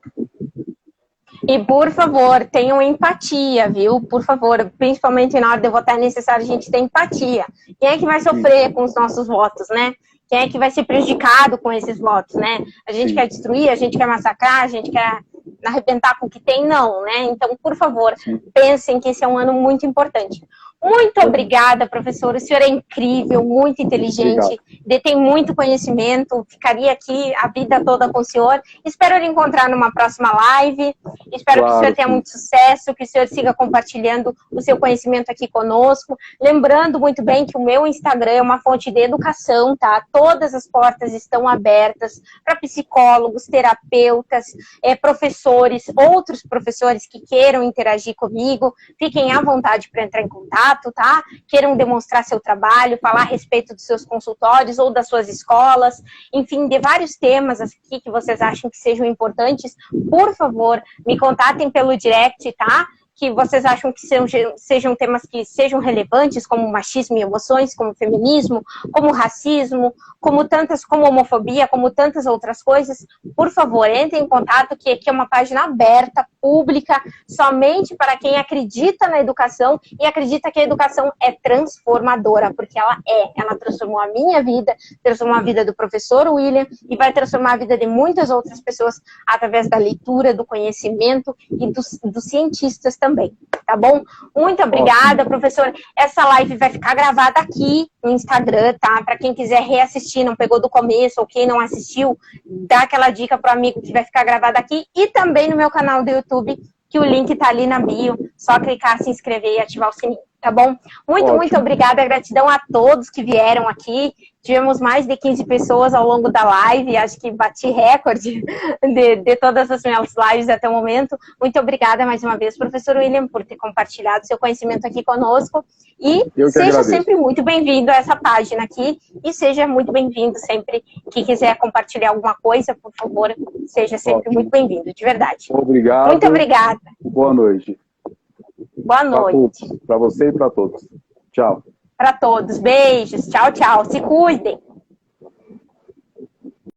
E, por favor, tenham empatia, viu? Por favor, principalmente na hora de votar, é necessário a gente ter empatia. Quem é que vai sofrer com os nossos votos, né? Quem é que vai ser prejudicado com esses votos, né? A gente quer destruir, a gente quer massacrar, a gente quer arrebentar com o que tem, não, né? Então, por favor, pensem que esse é um ano muito importante. Muito obrigada, professor. O senhor é incrível, muito inteligente, detém muito conhecimento. Ficaria aqui a vida toda com o senhor. Espero lhe encontrar numa próxima live. Espero que o senhor tenha muito sucesso, que o senhor siga compartilhando o seu conhecimento aqui conosco. Lembrando muito bem que o meu Instagram é uma fonte de educação, tá? Todas as portas estão abertas para psicólogos, terapeutas, professores, outros professores que queiram interagir comigo. Fiquem à vontade para entrar em contato. Tá? Queiram demonstrar seu trabalho, falar a respeito dos seus consultórios ou das suas escolas, enfim, de vários temas aqui que vocês acham que sejam importantes, por favor, me contatem pelo direct, tá? Que vocês acham que sejam temas que sejam relevantes, como machismo e emoções, como feminismo, como racismo, como homofobia, como tantas outras coisas, por favor, entrem em contato, que aqui é uma página aberta, pública, somente para quem acredita na educação e acredita que a educação é transformadora, porque ela transformou a minha vida, transformou a vida do professor William e vai transformar a vida de muitas outras pessoas através da leitura, do conhecimento e dos cientistas também, tá bom? Muito obrigada, professor. Essa live vai ficar gravada aqui no Instagram, tá? Para quem quiser reassistir, não pegou do começo, ou quem não assistiu, dá aquela dica pro amigo que vai ficar gravada aqui e também no meu canal do YouTube, que o link tá ali na bio, só clicar, se inscrever e ativar o sininho, tá bom? Muito obrigada, gratidão a todos que vieram aqui. Tivemos mais de 15 pessoas ao longo da live, acho que bati recorde de todas as minhas lives até o momento. Muito obrigada mais uma vez, professor William, por ter compartilhado seu conhecimento aqui conosco. E seja sempre muito bem-vindo a essa página aqui e seja muito bem-vindo sempre que quiser compartilhar alguma coisa, por favor, seja sempre muito bem-vindo, de verdade. Obrigado. Muito obrigada. Boa noite. Boa noite. Para você e para todos. Tchau. Para todos. Beijos. Tchau, tchau. Se cuidem.